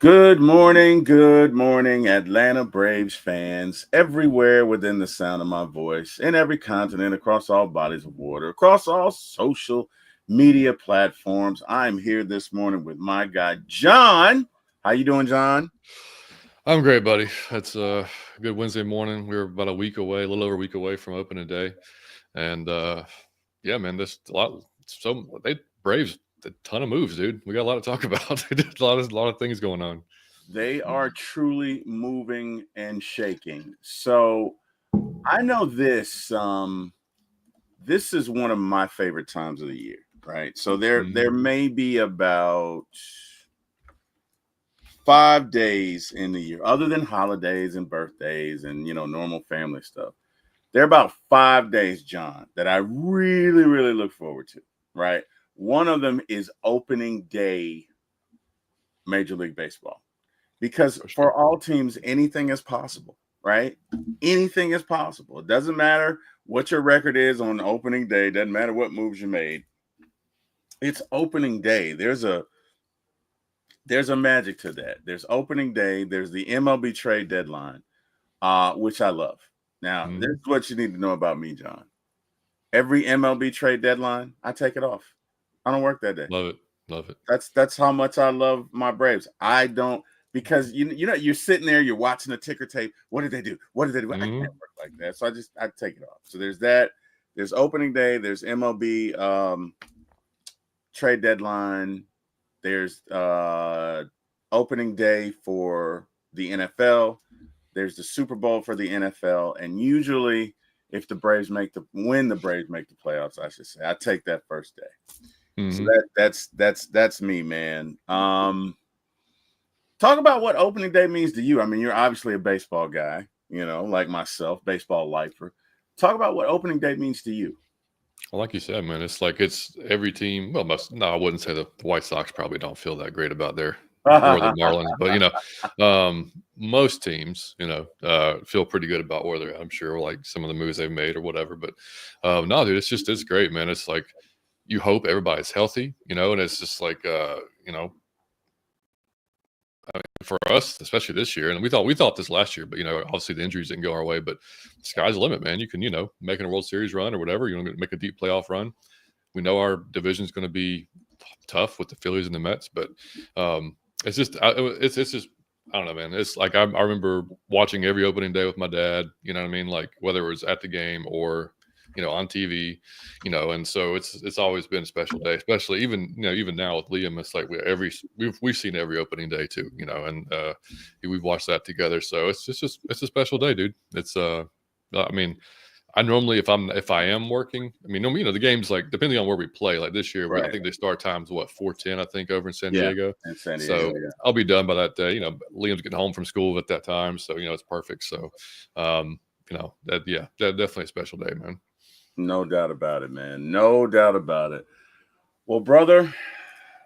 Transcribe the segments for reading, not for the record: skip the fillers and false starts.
Good morning, Atlanta Braves fans everywhere within the sound of my voice, in every continent, across all bodies of water, across all social media platforms. I'm here this morning with my guy John. How you doing, John? I'm great, buddy. It's a good Wednesday morning. We're about a week away, a little over a week away from opening day, and yeah, man, this a lot. So they Braves a ton of moves, dude. We got a lot to talk about. They did a lot of things going on. They are truly moving and shaking. So I know this. This is one of my favorite times of the year, right? So there Mhm. may be about 5 days in the year, other than holidays and birthdays and normal family stuff. There are about 5 days, John, that I really, really look forward to. Right. One of them is opening day, Major League Baseball, because For for sure. all teams, anything is possible. Right. Anything is possible. It doesn't matter what your record is on opening day. Doesn't matter what moves you made. It's opening day. There's a magic to that. There's opening day. There's the MLB trade deadline, which I love. Now, this Hmm. is what you need to know about me, John. Every MLB trade deadline, I take it off. I don't work that day. Love it. Love it. That's how much I love my Braves. I don't because you know you're sitting there, you're watching the ticker tape. What did they do? What did they do? I can't Hmm. work like that. So I take it off. So there's that. There's opening day. There's MLB trade deadline. There's opening day for the NFL. There's the Super Bowl for the NFL, and usually, if the Braves make the when the Braves make the playoffs, I should say, I take that first day. So Hmm. that's me, man. Talk about what opening day means to you. I mean, you're obviously a baseball guy, like myself, baseball lifer. Talk about what opening day means to you. Well, like you said, man, it's like it's every team. Well, no, I wouldn't say the White Sox probably don't feel that great about their or the Marlins, but most teams, feel pretty good about where they're at. I'm sure, like some of the moves they've made or whatever. But no, dude, it's great, man. It's like you hope everybody's healthy, and it's just like for us, especially this year, and we thought this last year, but obviously the injuries didn't go our way. But sky's the limit, man. You can make a World Series run or whatever. You want to make a deep playoff run. We know our division is going to be tough with the Phillies and the Mets, but it's just it's just I don't know, man. It's like I remember watching every opening day with my dad. You know what I mean? Like whether it was at the game or on TV, and so it's always been a special day, especially even now with Liam. It's like we've seen every opening day too, and we've watched that together. So it's just it's a special day, dude. It's I mean, I normally if I am working, I mean, the game's like depending on where we play. Like this year, I Right. think they start times what 4:10, I think, over in San Yeah. Diego. In San Diego. So Yeah. I'll be done by that day. Liam's getting home from school at that time, so it's perfect. So, that definitely a special day, man. No doubt about it, man. No doubt about it. Well, brother,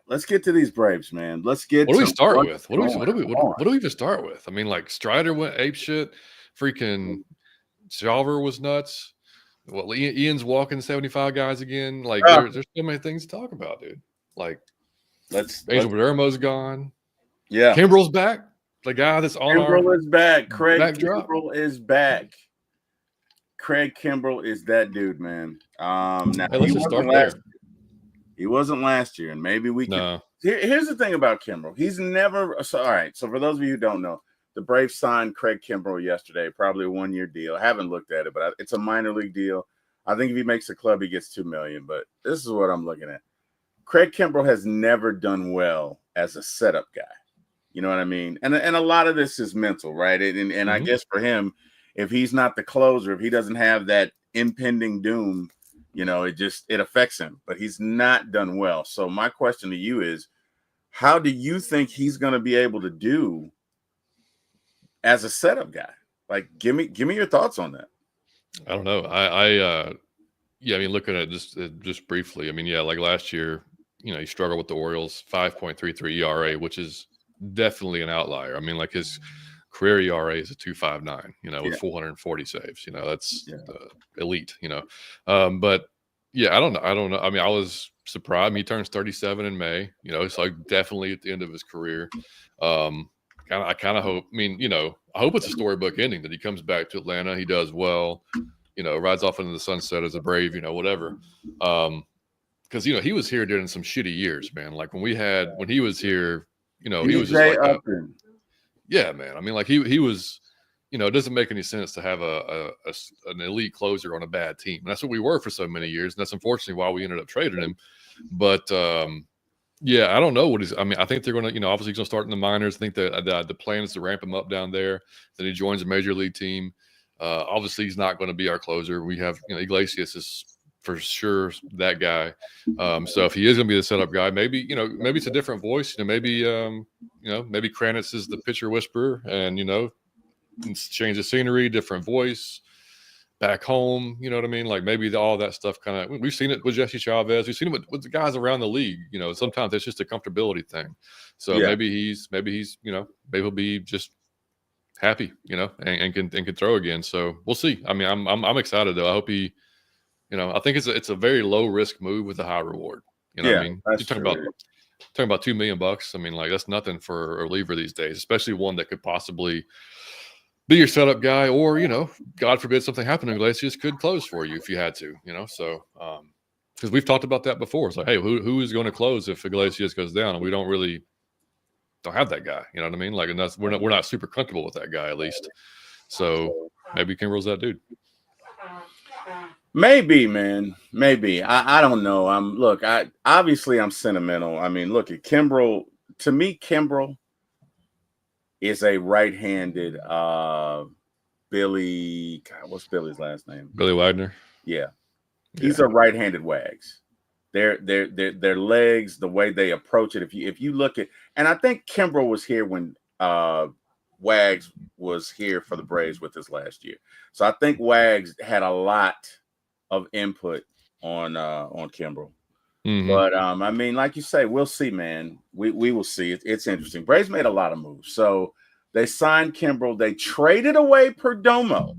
let's get to these Braves, man. Let's get What do we to start what's with? What do we going what do we what, on. what do we even start with? I mean, like Strider went ape shit. Freaking Jobber was nuts. Well, Ian's walking 75 guys again. Like Ah, there's so many things to talk about, dude. Like let's Angel Palermo's gone. yeah. Kimbrel's back. The guy that's on our Kimbrel is back. Craig backdrop. Kimbrel is back. Craig Kimbrel is that dude, man. Now Hey, he let's just wasn't start last there. he wasn't last year, and maybe we could. No. Here's the thing about Kimbrel. He's never so. All right. So for those of you who don't know, the Braves signed Craig Kimbrel yesterday, probably a 1 year deal. I haven't looked at it, but it's a minor league deal. I think if he makes the club, he gets 2 million. But this is what I'm looking at. Craig Kimbrel has never done well as a setup guy. You know what I mean? And a lot of this is mental, right? And I Hmm. guess for him, if he's not the closer, if he doesn't have that impending doom, it affects him. But he's not done well. So my question to you is, how do you think he's going to be able to do as a setup guy? Like, give me your thoughts on that. I don't know. Yeah, I mean, looking at just briefly, I mean, yeah, like last year, he struggled with the Orioles, 5.33 ERA, which is definitely an outlier. I mean, like his career ERA is a 2.59, with Yeah, 440 saves. That's yeah, elite. But Yeah, I don't know. I don't know. I mean, I was surprised. I mean, he turns 37 in May. You know, so definitely at the end of his career. I kind of hope. I mean, I hope it's a storybook ending that he comes back to Atlanta. He does well. Rides off into the sunset as a Brave. Whatever. Because he was here during some shitty years, man. Like when he was here, he was just DJ like Upton. yeah, man. I mean, like he was. It doesn't make any sense to have an elite closer on a bad team. And that's what we were for so many years. And that's unfortunately why we ended up trading him. But yeah, I don't know I think they're going to, obviously he's going to start in the minors. I think the plan is to ramp him up down there. Then he joins a major league team. Obviously he's not going to be our closer. We have, Iglesias is for sure that guy. So if he is going to be the setup guy, maybe it's a different voice. Maybe Kranitz is the pitcher whisperer and, change the scenery, different voice, back home. You know what I mean? Like maybe all that stuff kind of. We've seen it with Jesse Chavez. We've seen it with the guys around the league. Sometimes it's just a comfortability thing. So maybe he's maybe he'll be just happy, and can throw again. So we'll see. I mean, I'm excited though. I hope he, I think it's a very low risk move with a high reward. What I mean? You're talking about $2 million. I mean, like that's nothing for a reliever these days, especially one that could possibly be your setup guy, or God forbid something happened, Iglesias could close for you if you had to, So because we've talked about that before, it's like, hey, who is going to close if Iglesias goes down? And we don't have that guy. You know what I mean? Like, and we're not super comfortable with that guy at least. So maybe Kimbrel's that dude. Maybe, man. Maybe. I don't know. Obviously I'm sentimental. I mean, look at Kimbrel. To me, Kimbrel is a right-handed Billy. God, what's Billy's last name? Billy Wagner. Yeah. He's a right-handed Wags. Their legs, the way they approach it. If you look at, and I think Kimbrel was here when Wags was here for the Braves with us last year. So I think Wags had a lot of input on Kimbrel. Mm-hmm. But I mean, like you say, we'll see, man. We will see. It's interesting. Braves made a lot of moves. So they signed Kimbrel. They traded away Perdomo,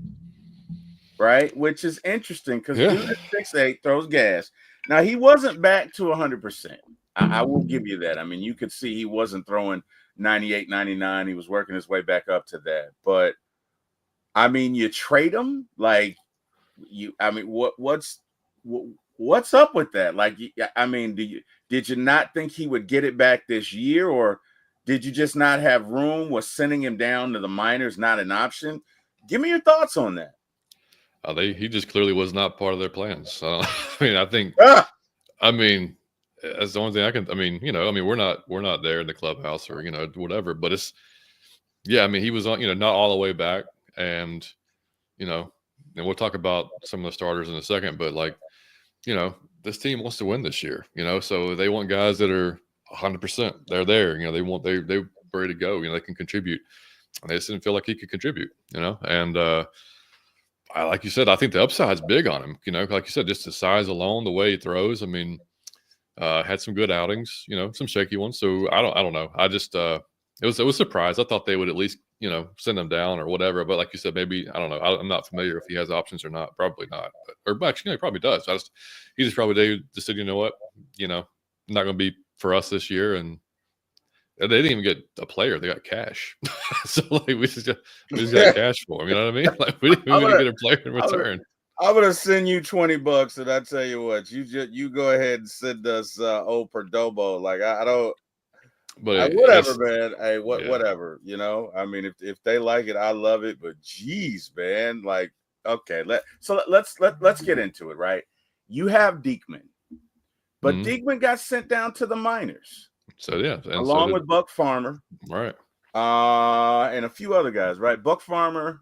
right? Which is interesting because dude at 6'8" throws gas. Now he wasn't back to 100%. I will give you that. I mean, you could see he wasn't throwing 98, 99. He was working his way back up to that. But I mean, you trade him like you. I mean, what's up with that? Like, I mean, did you not think he would get it back this year, or did you just not have room? Was sending him down to the minors not an option? Give me your thoughts on that. He just clearly was not part of their plans. I mean, I think. I mean, that's the only thing I can. I mean, we're not there in the clubhouse or whatever. But it's I mean, he was on not all the way back, and and we'll talk about some of the starters in a second. But like. This team wants to win this year, so they want guys that are 100%. They're there, they're ready to go, they can contribute. And they just didn't feel like he could contribute, and like you said, I think the upside's big on him, like you said, just the size alone, the way he throws. I mean, had some good outings, some shaky ones. So I don't know. I just, it was a surprise. I thought they would at least, send them down or whatever. But like you said, maybe, I don't know. I'm not familiar if he has options or not. Probably not. Or actually, he probably does. He just probably just said, you know what, not going to be for us this year. And they didn't even get a player. They got cash. So like we just got cash for him. You know what I mean? Like we didn't even get a player in return. I'm gonna send you $20, and I tell you what, you go ahead and send us old Perdomo. Like I don't. But whatever, man. Hey, whatever. I mean, if they like it, I love it. But geez, man, like, okay, let's get into it, right? You have Diekman, but Diekman got sent down to the minors. So yeah, along with Buck Farmer, right? And a few other guys, right? Buck Farmer,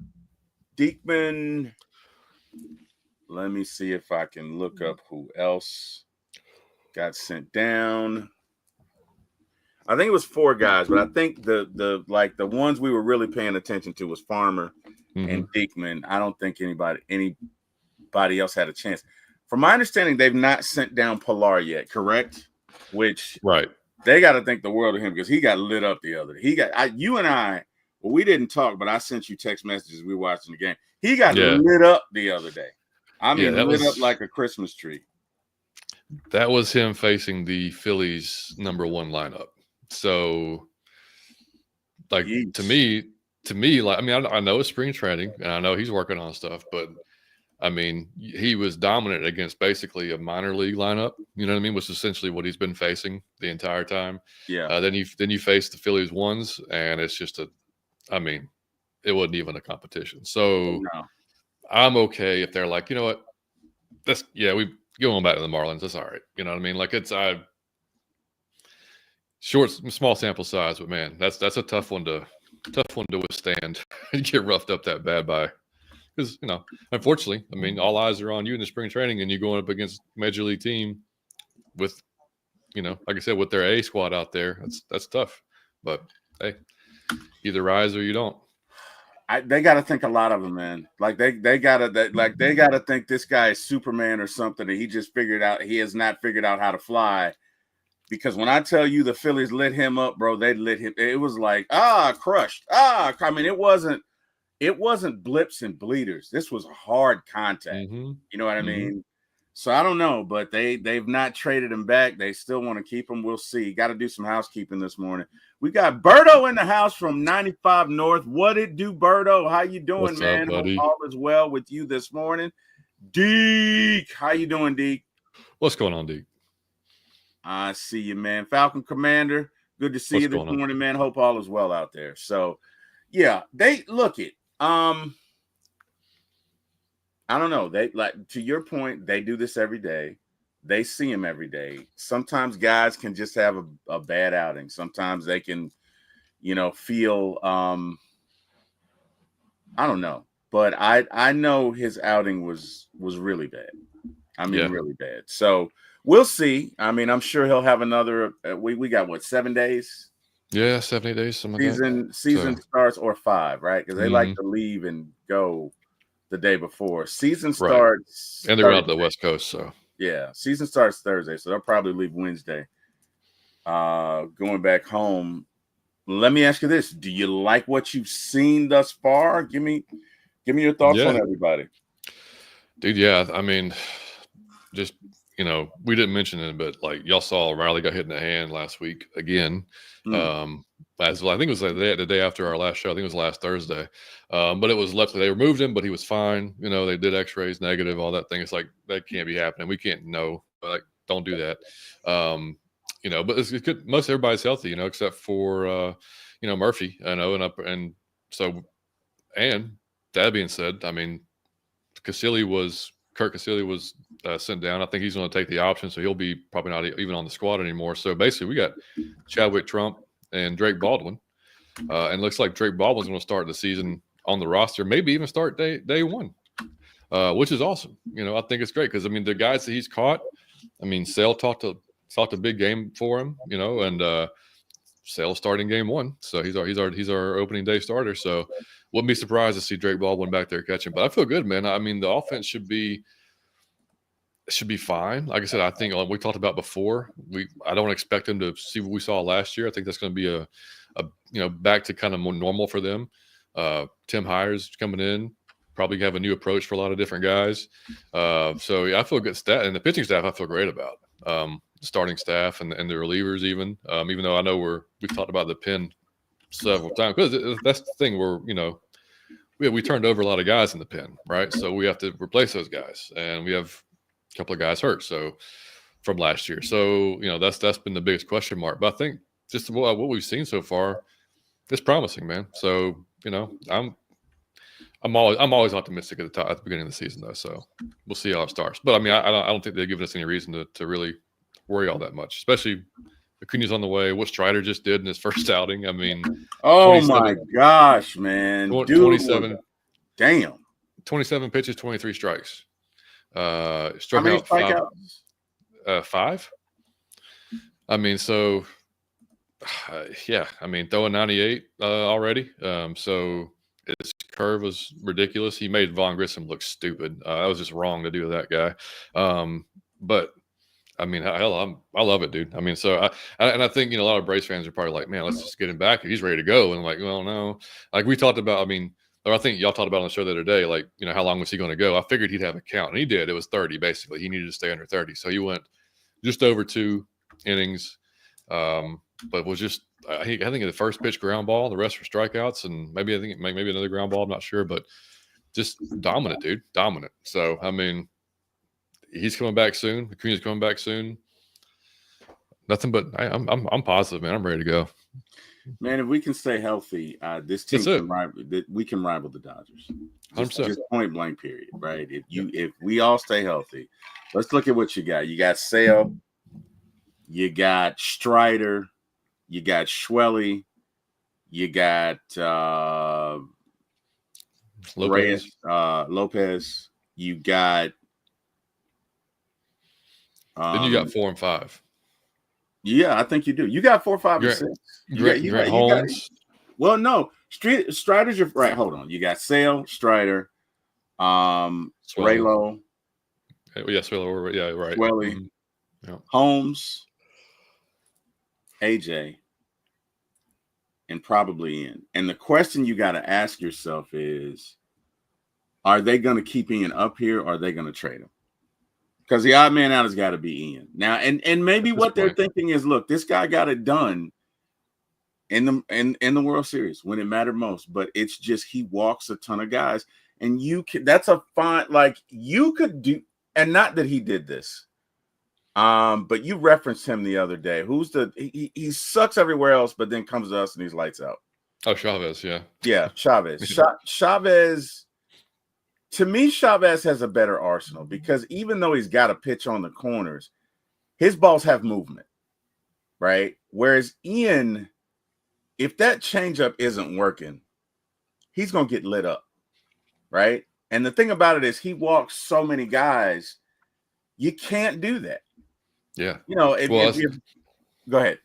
Diekman. Let me see if I can look up who else got sent down. I think it was 4 guys, but I think the ones we were really paying attention to was Farmer and Diekman. I don't think anybody else had a chance. From my understanding, they've not sent down Pilar yet, correct? Which they got to think the world of him because he got lit up the other day. You and I, well, we didn't talk, but I sent you text messages. We were watching the game. He got lit up the other day. I mean, lit up like a Christmas tree. That was him facing the Phillies' number 1 lineup. So, like, to Yeesh. me, like, I mean, I know it's spring training, and I know he's working on stuff, but I mean, he was dominant against basically a minor league lineup. You know what I mean? Which is essentially what he's been facing the entire time. Yeah. Then you face the Phillies ones, and it's just I mean, it wasn't even a competition. So No. I'm okay if they're like, you know what, we go on back to the Marlins. That's all right. You know what I mean? Like small sample size, but man, that's a tough one to withstand and get roughed up that bad by. Because, unfortunately, I mean, all eyes are on you in the spring training, and you're going up against major league team with, like I said, with their A squad out there. That's tough. But hey, either rise or you don't. They got to think a lot of them, man. Like they got to think this guy is Superman or something, and he has not figured out how to fly. Because when I tell you the Phillies lit him up, bro, they lit him. It was like crushed. I mean, it wasn't blips and bleeders. This was hard contact. Mm-hmm. You know what I mean? So I don't know, but they've not traded him back. They still want to keep him. We'll see. Got to do some housekeeping this morning. We got Berto in the house from 95 North. What it do, Berto? How you doing, What's man? up, buddy? Hope all is well with you this morning. Deke, how you doing, Deke? What's going on, Deke? I see you, man. Falcon Commander, good to see you this morning, man. Hope all is well out there. So, yeah, they look it. I don't know. They, like, to your point, they do this every day. They see him every day. Sometimes guys can just have a bad outing. Sometimes they can, feel I don't know. But I know his outing was really bad. I mean, really bad. So we'll see. I mean, I'm sure he'll have another. We got 7 days? Yeah, 70 days. Season starts or 5, right? Because they like to leave and go the day before. Season starts, and they're out the West Coast, so yeah. Season starts Thursday, so they'll probably leave Wednesday. Going back home. Let me ask you this: do you like what you've seen thus far? Give me your thoughts on everybody, dude. Yeah, I mean, just we didn't mention it, but like y'all saw, Riley got hit in the hand last week again. As well, I think it was like the day after our last show. I think it was last Thursday. But it was left. They removed him, but he was fine. They did X-rays, negative, all that thing. It's like that can't be happening. We can't know. Like, don't do that. But it's good. Most everybody's healthy, except for Murphy. I know, and that being said, I mean, Kurt Casilli was sent down. I think he's going to take the option, so he'll be probably not even on the squad anymore. So basically, we got Chadwick Trump and Drake Baldwin, and looks like Drake Baldwin's going to start the season on the roster, maybe even start day one, which is awesome. I think it's great because I mean the guys that he's caught. I mean, Sale talked a big game for him, and Sale starting game 1, so he's our opening day starter. So wouldn't be surprised to see Drake Baldwin back there catching. But I feel good, man. I mean, the offense should be fine. Like I said, I think like we talked about before, I don't expect them to see what we saw last year. I think that's going to be a back to kind of more normal for them. Tim Hires coming in, probably have a new approach for a lot of different guys. So yeah, I feel good. And the pitching staff, I feel great about. The starting staff and the relievers, even though I know we've talked about the pen several times, because that's the thing where we turned over a lot of guys in the pen, right? So we have to replace those guys, and we have a couple of guys hurt from last year. So that's been the biggest question mark. But I think just what we've seen so far, it's promising, man. So I'm always optimistic at the beginning of the season, though. So we'll see how it starts. But I mean, I don't think they've given us any reason to really worry all that much, especially Acuna's on the way. What Strider just did in his first outing. I mean, oh my gosh, man, 27. Damn. 27 pitches, 23 strikes. Struck out 5. I mean, so yeah. I mean, throwing 98 already. So his curve was ridiculous. He made Vaughn Grissom look stupid. That was just wrong to do with that guy. But I mean, hell, I love it, dude. I mean, so I think a lot of Braves fans are probably like, man, let's just get him back. He's ready to go. And I'm like, well, no. Like we talked about. I mean, or I think y'all talked about on the show the other day. Like, how long was he going to go? I figured he'd have a count, and he did. It was 30 basically. He needed to stay under 30, so he went just over 2 innings, but was just I think the first pitch ground ball, the rest were strikeouts, and maybe another ground ball. I'm not sure, but just dominant, dude, dominant. So I mean, he's coming back soon. Acuna's coming back soon. Nothing but I'm positive, man. I'm ready to go. Man, if we can stay healthy, this team we can rival the Dodgers. Just point blank, period. Right? If we all stay healthy, let's look at what you got. You got Sale, you got Strider, you got Schwelly, you got Lopez. You got. Then you got 4 and 5. Yeah, I think you do. You got 4, 5, and 6. You got Holmes. Well, no, Strider's your right. Hold on. You got Sale, Strider, Raylo. Yeah, Swallow. Yeah, right. Welly, yeah. Holmes, AJ, and probably Ian. And the question you got to ask yourself is, are they going to keep Ian up here, or are they going to trade him? Because the odd man out has got to be Ian now, and maybe what they're thinking is, look, this guy got it done in the World Series when it mattered most. But it's just he walks a ton of guys, and that's a fine, like, you could do, and not that he did this, but you referenced him the other day. He sucks everywhere else, but then comes to us and he's lights out. Oh, Chavez, yeah, Chavez. Chavez. To me, Chavez has a better arsenal because even though he's got a pitch on the corners, his balls have movement, right? Whereas Ian, if that changeup isn't working, he's going to get lit up, right? And the thing about it is he walks so many guys, you can't do that. Yeah. You know, go ahead.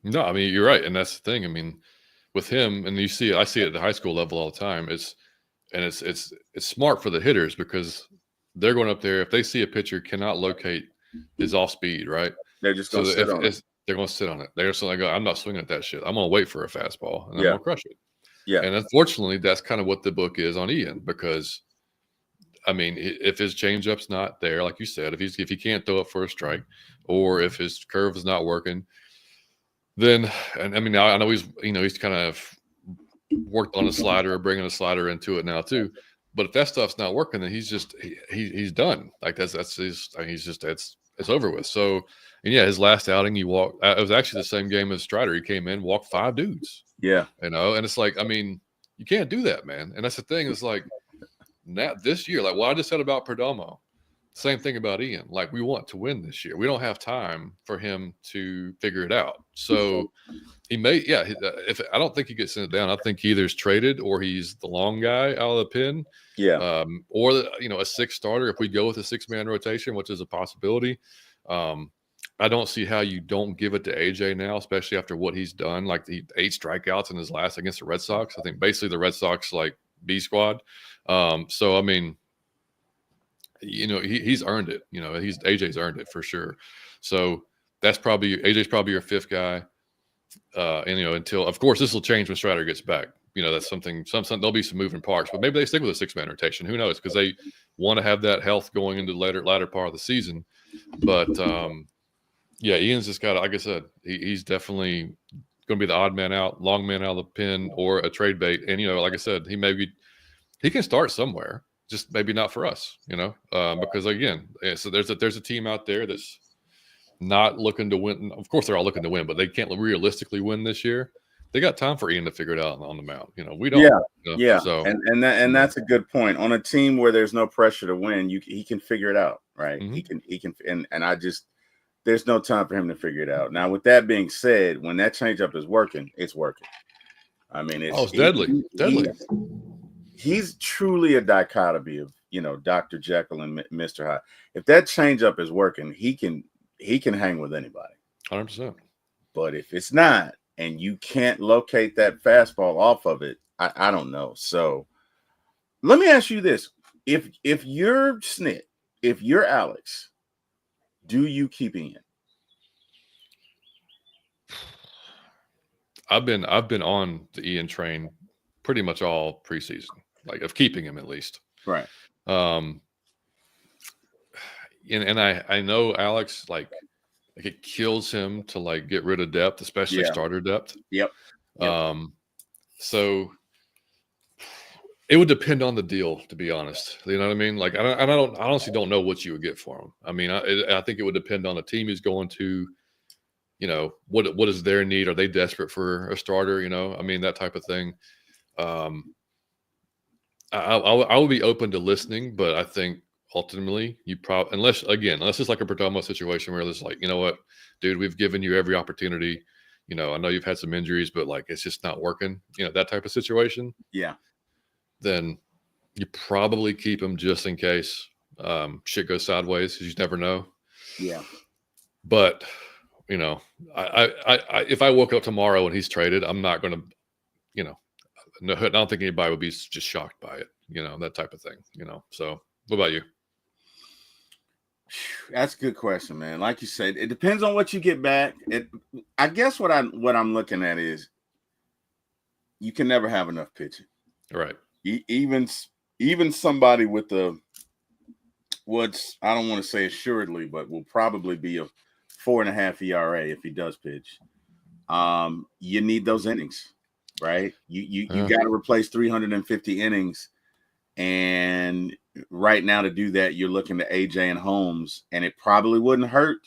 No, I mean, you're right. And that's the thing. I mean, with him, and I see it at the high school level all the time, it's smart for the hitters because they're going up there. If they see a pitcher cannot locate his off speed, right? They're just going to sit on it. They're going to sit on it. They're just like, I'm not swinging at that shit. I'm going to wait for a fastball and I'm going to crush it. Yeah. And unfortunately, that's kind of what the book is on Ian because, I mean, if his changeup's not there, like you said, if he can't throw it for a strike, or if his curve is not working, then, and I mean, I know he's kind of worked on a slider, bringing a slider into it now too. But if that stuff's not working, then he's done. Like it's over with. So, and yeah, his last outing, it was actually the same game as Strider. He came in, walked 5 dudes. Yeah. And it's like, I mean, you can't do that, man. And that's the thing. It's like this year, like what I just said about Perdomo, same thing about Ian. Like we want to win this year. We don't have time for him to figure it out. So he may, if I don't think he gets sent down, I think he either is traded or he's the long guy out of the pen. Yeah. Or a 6th starter if we go with a 6-man rotation, which is a possibility. I don't see how you don't give it to AJ now, especially after what he's done. Like the 8 strikeouts in his last against the Red Sox. I think basically the Red Sox like B squad. So I mean, he's earned it. AJ's earned it for sure. So AJ's probably your 5th guy. And until, of course, this will change when Strider gets back. That's something. There'll be some moving parts, but maybe they stick with a 6-man rotation. Who knows? Because they want to have that health going into the latter part of the season. But Ian's just got, like I said, he's definitely going to be the odd man out, long man out of the pen, or a trade bait. And like I said, he can start somewhere. Just maybe not for us, because again, so there's a team out there that's not looking to win. Of course, they're all looking to win, but they can't realistically win this year. They got time for Ian to figure it out on the mound. We don't. Yeah. So and that's a good point. On a team where there's no pressure to win, he can figure it out, right? Mm-hmm. He can, and there's no time for him to figure it out. Now, with that being said, when that changeup is working, it's working. I mean, it's deadly. He's truly a dichotomy of Dr. Jekyll and Mr. Hyde. If that changeup is working, he can hang with anybody. 100%. But if it's not, and you can't locate that fastball off of it, I don't know. So let me ask you this: if you're Snit, if you're Alex, do you keep Ian? I've been on the Ian train pretty much all preseason. Like of keeping him at least. Right. And I know Alex, like Like it kills him to like get rid of depth, especially Yeah. starter depth. Yep. So it would depend on the deal, to be honest. You know what I mean? Like I honestly don't know what you would get for him. I mean, I think it would depend on the team he's going to. You know, what is their need? Are they desperate for a starter? You know, I mean, that type of thing. I would be open to listening, but I think ultimately you probably, unless it's like a Perdomo situation where it's like, you know what, dude, we've given you every opportunity. You know, I know you've had some injuries, but like it's just not working. You know, that type of situation. Yeah. Then you probably keep him just in case shit goes sideways, because you never know. Yeah. But you know, I if I woke up tomorrow and he's traded, I'm not going to, you know, no, I don't think anybody would be just shocked by it, you know, that type of thing, you know. So, what about you? That's a good question, man. Like you said, it depends on what you get back. I guess what I'm looking at is you can never have enough pitching. Right. Even somebody with what's, I don't want to say assuredly, but will probably be a 4.5 ERA if he does pitch. You need those innings, right? You got to replace 350 innings, and right now to do that, you're looking to AJ and Holmes, and it probably wouldn't hurt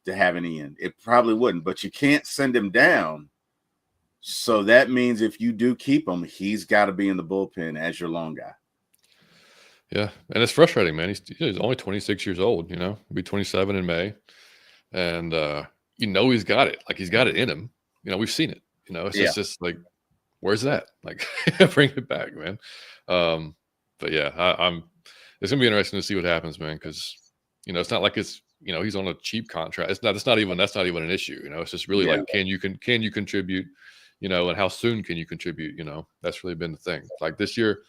to have an Ian. It probably wouldn't, but you can't send him down. So that means if you do keep him, he's got to be in the bullpen as your long guy. Yeah, and it's frustrating, man. He's only 26 years old. You know, he'll be 27 in May, and you know he's got it. Like he's got it in him. You know, we've seen it. You know, it's just like, where's that? Like, bring it back, man. But yeah, it's gonna be interesting to see what happens, man. Because you know, it's not like it's, you know, he's on a cheap contract. That's not even an issue. You know, it's just really like, can you contribute? You know, and how soon can you contribute? You know, that's really been the thing. Like this year,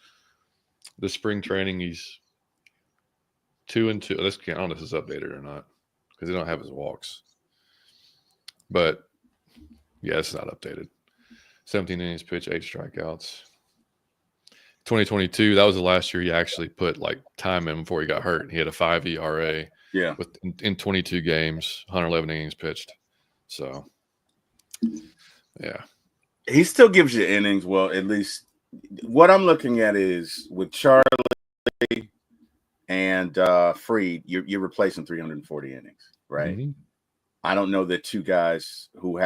the spring training, he's 2-2. Let's count. I don't know if this is updated or not because they don't have his walks. But yeah, it's not updated. 17 innings pitched, 8 strikeouts. 2022, that was the last year he actually put like time in before he got hurt. He had a 5 ERA. Yeah. In 22 games, 111 innings pitched. So, yeah. He still gives you innings. Well, at least what I'm looking at is with Charlie and Fried, you're replacing 340 innings, right? Mm-hmm. I don't know that two guys who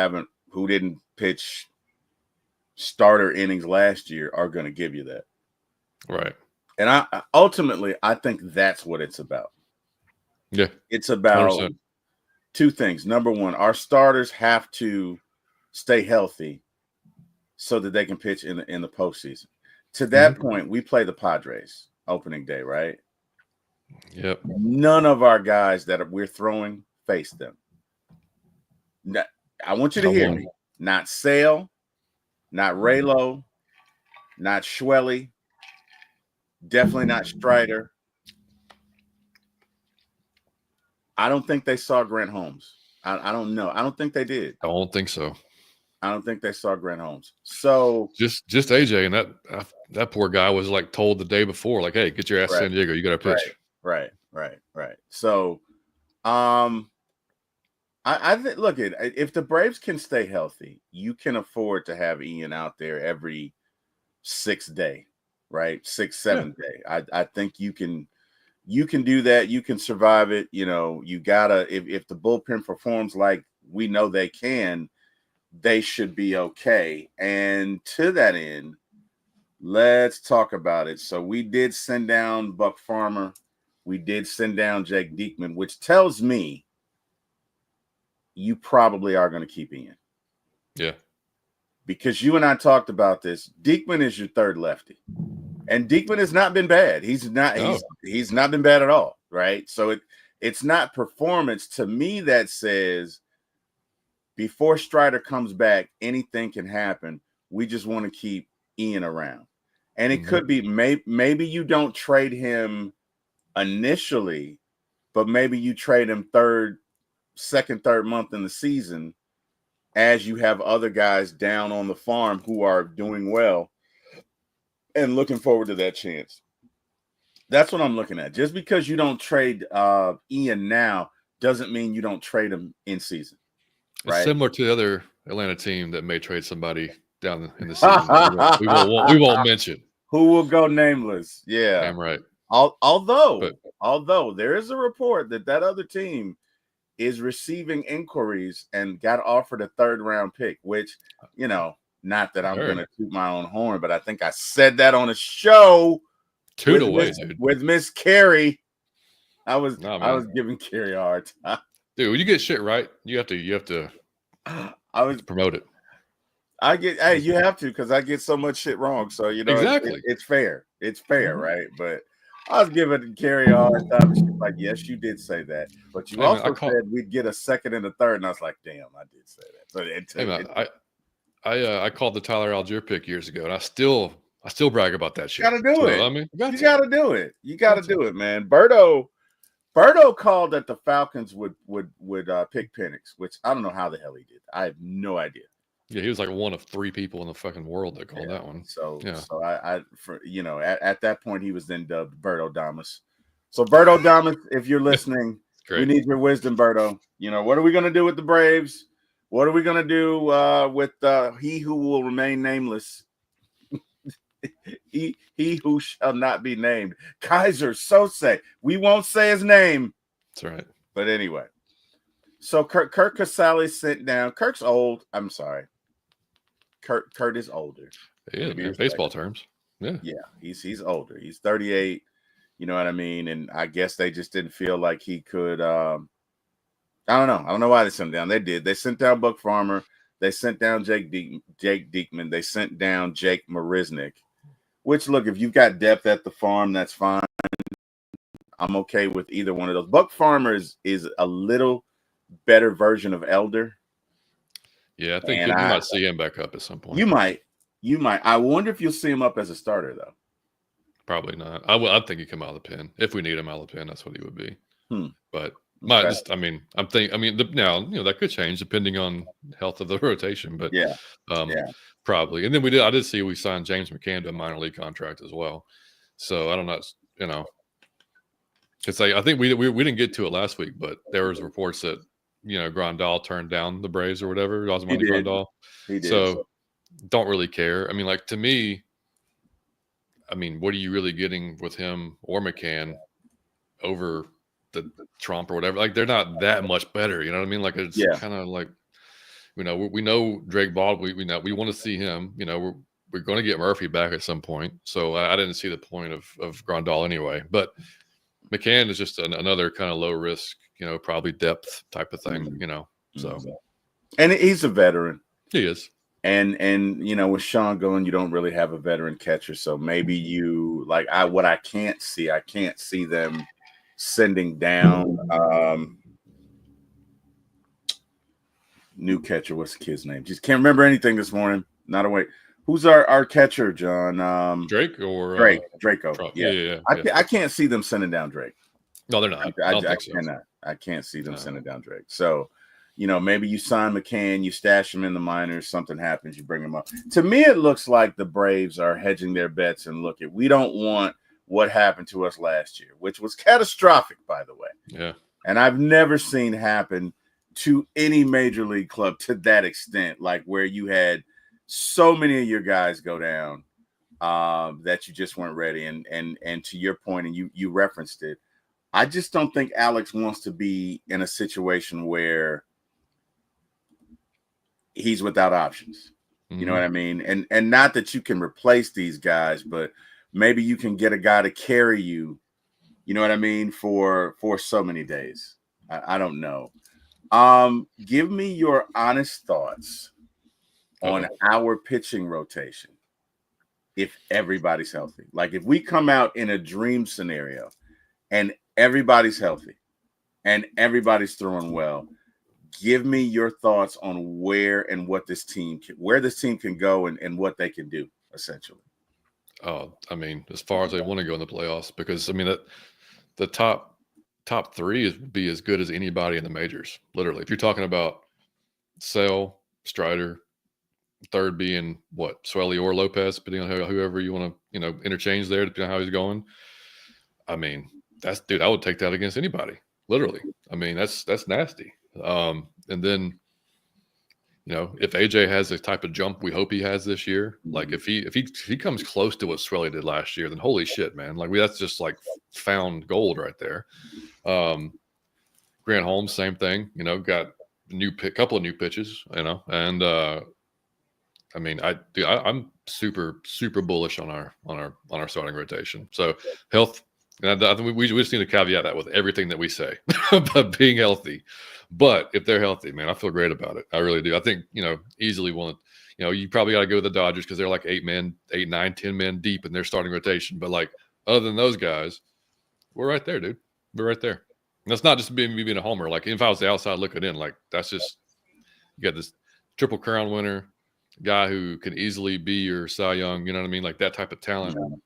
didn't pitch starter innings last year are going to give you that. Right. And I ultimately think that's what it's about. Yeah. It's about 100%. Two things. Number one, our starters have to stay healthy so that they can pitch in the postseason. To that point, we play the Padres opening day, right? Yep. None of our guys that we're throwing face them. I want you to hear me. Not Sale, not Raylo, not Schwelly, definitely not Strider. I don't think they saw Grant Holmes. I don't know. I don't think they did. I don't think so. I don't think they saw Grant Holmes. So just AJ, and that poor guy was like told the day before, like, hey, get your ass to San Diego. You got to pitch. Right. So, I think, look, if the Braves can stay healthy, you can afford to have Ian out there every 6th day, right? 6th, 7th day. I think you can do that. You can survive it. You know, you gotta, if the bullpen performs like we know they can, they should be okay. And to that end, let's talk about it. So we did send down Buck Farmer. We did send down Jake Diekman, which tells me you probably are going to keep Ian. Yeah. Because you and I talked about this. Diekman is your third lefty. And Diekman has not been bad. He's not been bad at all, right? So it's not performance to me that says before Strider comes back, anything can happen. We just want to keep Ian around. And it could be maybe you don't trade him initially, but maybe you trade him second, third month in the season as you have other guys down on the farm who are doing well and looking forward to that chance. That's what I'm looking at. Just because you don't trade Ian now doesn't mean you don't trade him in season. It's Right? similar to the other Atlanta team that may trade somebody down in the season. We won't mention. Who will go nameless? Yeah, Damn right. Although there is a report that other team is receiving inquiries and got offered a 3rd round pick, which, not that I'm going to toot my own horn, but I think I said that on a show with Miss Carrie. I was giving Carrie a hard time. Dude, when you get shit right, you have to promote it. You have to, because I get so much shit wrong. So exactly, it's fair. It's fair, right? But I was giving Carrie a hard time. She's like, yes, you did say that, but you also said we'd get a 2nd and a 3rd, and I was like, damn, I did say that. So I called the Tyler Algier pick years ago, and I still brag about that shit. You gotta do it. I mean, you gotta do it. You gotta do it, man. Berto called that the Falcons would pick Penix, which I don't know how the hell he did. I have no idea. Yeah, he was like one of 3 people in the fucking world that called that one. So at that point he was then dubbed Berto Damas. So Berto Damas, if you're listening, we need your wisdom, Berto. What are we gonna do with the Braves? What are we gonna do with he who will remain nameless? he who shall not be named, Kaiser Sose. We won't say his name. That's right. But anyway, so Kirk Casale sent down. Kirk's old. I'm sorry. Kurt is older. Yeah, in baseball terms. Yeah. Yeah, he's older. He's 38. You know what I mean? And I guess they just didn't feel like he could. I don't know. I don't know why they sent him down. They did. They sent down Buck Farmer. They sent down Jake Diekman. They sent down Jake Marisnick. Which, look, if you've got depth at the farm, that's fine. I'm okay with either one of those. Buck Farmer is a little better version of Elder. Yeah, I think you might see him back up at some point. You might. I wonder if you'll see him up as a starter, though. Probably not. I think he'd come out of the pen. If we need him out of the pen, that's what he would be. But now, that could change depending on health of the rotation. But probably. And then I did see we signed James McCann to a minor league contract as well. So I don't know. It's like I think we didn't get to it last week, but there was reports that Grandal turned down the Braves or whatever. Osmani Grandal. He did. So don't really care. I mean, like to me, what are you really getting with him or McCann over the Trump or whatever? Like they're not that much better. You know what I mean? Like it's kind of like we know Drake Baldwin. We want to see him. We're going to get Murphy back at some point. So I didn't see the point of Grandal anyway. But McCann is just another kind of low risk, probably depth type of thing, So, and he's a veteran. He is. And with Sean going, you don't really have a veteran catcher. So maybe I can't see them sending down new catcher. What's the kid's name? Just can't remember anything this morning. Not awake. Who's our catcher, John? Drake or Draco? Trump. Yeah. I can't see them sending down Drake. No, they're not. I cannot. I can't see them sending down Drake. So, maybe you sign McCann, you stash him in the minors, something happens, you bring him up. To me, it looks like the Braves are hedging their bets and we don't want what happened to us last year, which was catastrophic, by the way. Yeah. And I've never seen happen to any major league club to that extent, like where you had so many of your guys go down that you just weren't ready. And to your point, and you referenced it, I just don't think Alex wants to be in a situation where he's without options. Mm-hmm. You know what I mean? And not that you can replace these guys, but maybe you can get a guy to carry you, you know what I mean, for so many days. I don't know. Give me your honest thoughts on our pitching rotation if everybody's healthy. Like if we come out in a dream scenario and everybody's healthy and everybody's throwing well, give me your thoughts on where this team can go and what they can do, essentially. Oh, as far as they want to go in the playoffs, because the top 3 would be as good as anybody in the majors. Literally, if you're talking about Sale, Strider, third being Swelly or Lopez, depending on whoever you want to interchange there, depending on how he's going. I would take that against anybody. literally. I mean, that's nasty. And then, if AJ has the type of jump we hope he has this year, like if he comes close to what Swelly did last year, then holy shit, man! Like that's just like found gold right there. Grant Holmes, same thing. Got couple of new pitches. And I mean, I'm super super bullish on our starting rotation. So health. And I think we just need to caveat that with everything that we say about being healthy. But if they're healthy, man, I feel great about it. I really do. I think, easily one, you probably got to go with the Dodgers because they're like 8, 9, 10 men deep in their starting rotation. But like other than those guys, we're right there, dude. We're right there. And that's not just me being a homer. Like if I was the outside looking in, like that's just, you got this Triple Crown winner, guy who can easily be your Cy Young, you know what I mean? Like that type of talent. Yeah.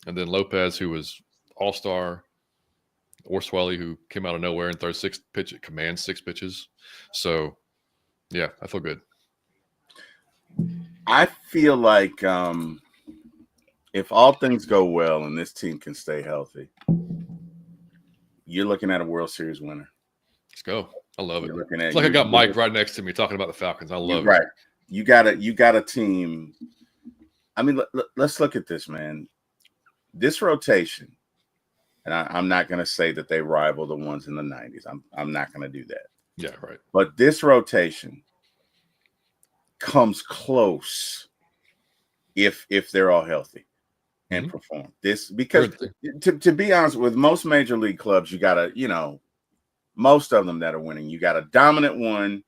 And then Lopez, who was all-star, or Swelly, who came out of nowhere and throws 6 pitches, commands 6 pitches. So, yeah, I feel good. I feel like if all things go well and this team can stay healthy, you're looking at a World Series winner. Let's go. I love it. It's like I got Mike right next to me talking about the Falcons. I love it. Right. You got a team. I mean, let's look at this, man. This rotation, and I'm not going to say that they rival the ones in the 90s. I'm not going to do that. Yeah, right. But this rotation comes close if they're all healthy and perform. This because to be honest, with most major league clubs, you got most of them that are winning, you got a dominant 1,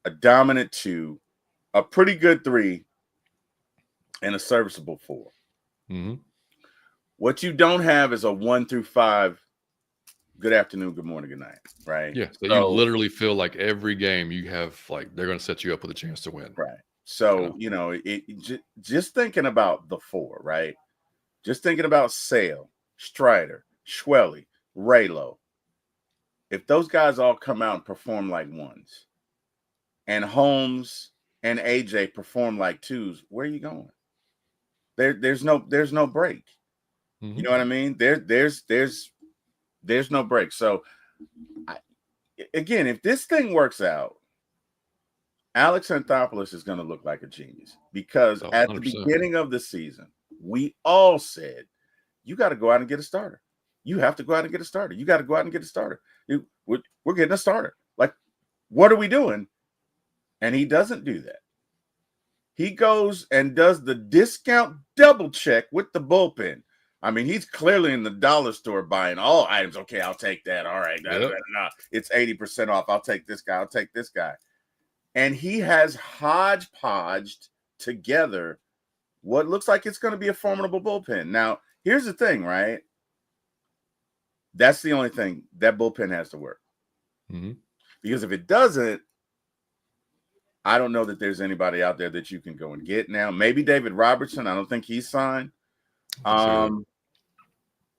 a dominant 2, a pretty good 3, and a serviceable 4. Mm-hmm. What you don't have is a 1 through 5. Good afternoon, good morning, good night. Right? Yeah. So you literally feel like every game you have, like they're going to set you up with a chance to win. Right. So just thinking about the 4, right? Just thinking about Sale, Strider, Schwelly, Raylo. If those guys all come out and perform like 1s, and Holmes and AJ perform like 2s, where are you going? There's no break. Mm-hmm. You know what I mean? There's no break. So again, if this thing works out, Alex Anthopoulos is going to look like a genius because at 100%. The beginning of the season, we all said, you got to go out and get a starter. You have to go out and get a starter. You got to go out and get a starter. We're getting a starter. Like, what are we doing? And he doesn't do that. He goes and does the discount double check with the bullpen. I mean, he's clearly in the dollar store buying all items. Okay, I'll take that. All right. Yep. It's 80% off. I'll take this guy. I'll take this guy. And he has hodgepodged together what looks like it's going to be a formidable bullpen. Now, here's the thing, right? That's the only thing. That bullpen has to work. Mm-hmm. Because if it doesn't, I don't know that there's anybody out there that you can go and get now. Maybe David Robertson. I don't think he's signed.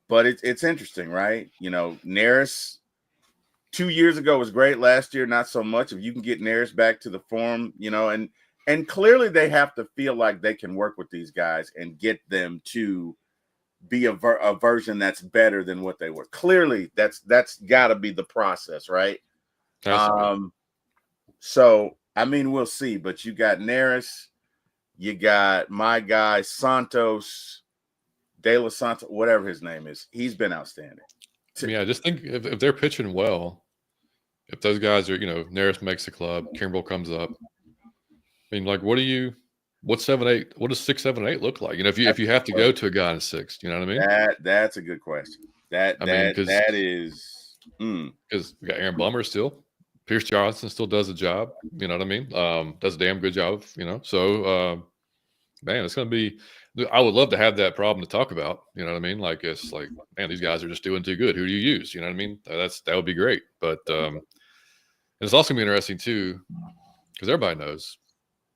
But it's interesting, right? Neris 2 years ago was great. Last year, not so much. If you can get Neris back to the form, and clearly they have to feel like they can work with these guys and get them to be a version that's better than what they were. Clearly, that's got to be the process, right? So I mean, we'll see. But you got Neris, you got my guy Santos, De Los Santos, whatever his name is. He's been outstanding. Yeah, just think if they're pitching well, if those guys are, Neris makes the club, Kimbrel comes up. I mean, like, what's 7-8? What does 6, 7, 8 look like? If you have to go to a guy in 6, you know what I mean? That's a good question. That is because we got Aaron Bummer still. Pierce Johnson still does a job. You know what I mean? Does a damn good job. So man, it's going to be. I would love to have that problem to talk about. You know what I mean? Like it's like, man, these guys are just doing too good. Who do you use? You know what I mean? That would be great. But it's also going to be interesting too, because everybody knows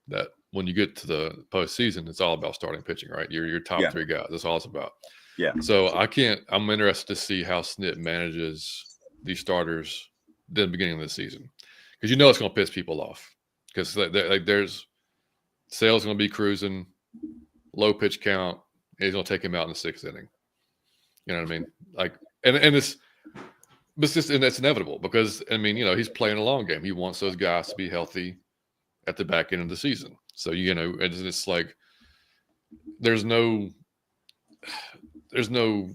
that when you get to the postseason, it's all about starting pitching, right? Your top 3 guys. That's all it's about. Yeah. So I'm interested to see how Snit manages these starters at the beginning of the season, because it's going to piss people off, because there's Sale's going to be cruising, low pitch count, and he's going to take him out in the 6th inning. You know what I mean? Like, and it's But and that's inevitable because I mean, he's playing a long game. He wants those guys to be healthy at the back end of the season. So it's like there's no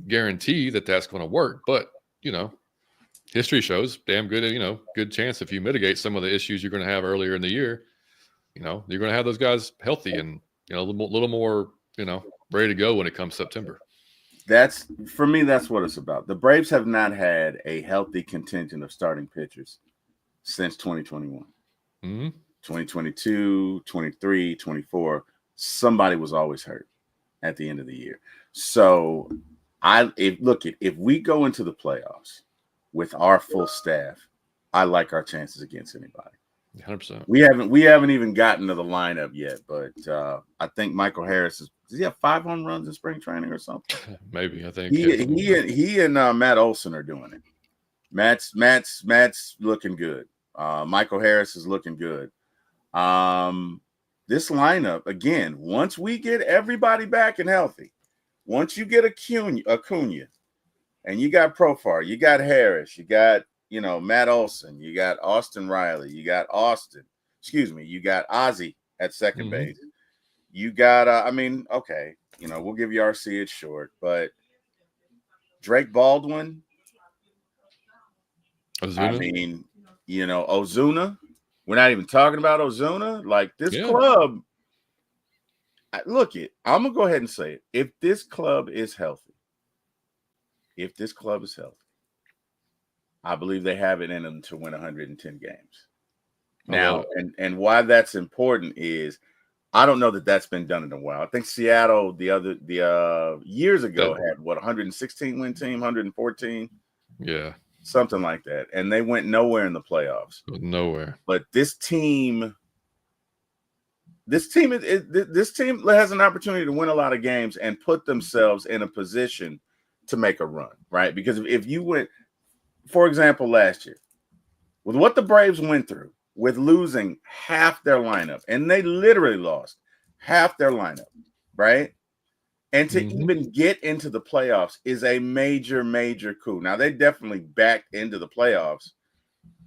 guarantee that that's going to work. But history shows damn good. Good chance if you mitigate some of the issues you're going to have earlier in the year. You're going to have those guys healthy and a little more ready to go when it comes September. That's for me. That's what it's about. The Braves have not had a healthy contingent of starting pitchers since 2021. 2022, 23, 24. Somebody was always hurt at the end of the year. So if we go into the playoffs with our full staff, I like our chances against anybody. 100%. We haven't even gotten to the lineup yet, but I think Michael Harris does he have 5 home runs in spring training or something? Maybe. I think he and Matt Olson are doing it. Matt's looking good. Michael Harris is looking good. This lineup again. Once we get everybody back and healthy, once you get Acuna, and you got Profar, you got Harris, you got Matt Olson, you got Austin Riley, you got you got Ozzie at second base. You got, okay, we'll give you RC, it's short, but Drake Baldwin, Ozuna? Ozuna, we're not even talking about Ozuna. Like this club, I'm going to go ahead and say it. If this club is healthy, I believe they have it in them to win 110 games. Now, and why that's important is I don't know that that's been done in a while. I think Seattle the years ago had 116 win team, 114. Yeah. Something like that. And they went nowhere in the playoffs. Nowhere. But this team has an opportunity to win a lot of games and put themselves in a position to make a run, right? Because if you went, for example, last year, with what the Braves went through, with losing half their lineup, and they literally lost half their lineup, right? And to even get into the playoffs is a major, major coup. Now, they definitely backed into the playoffs,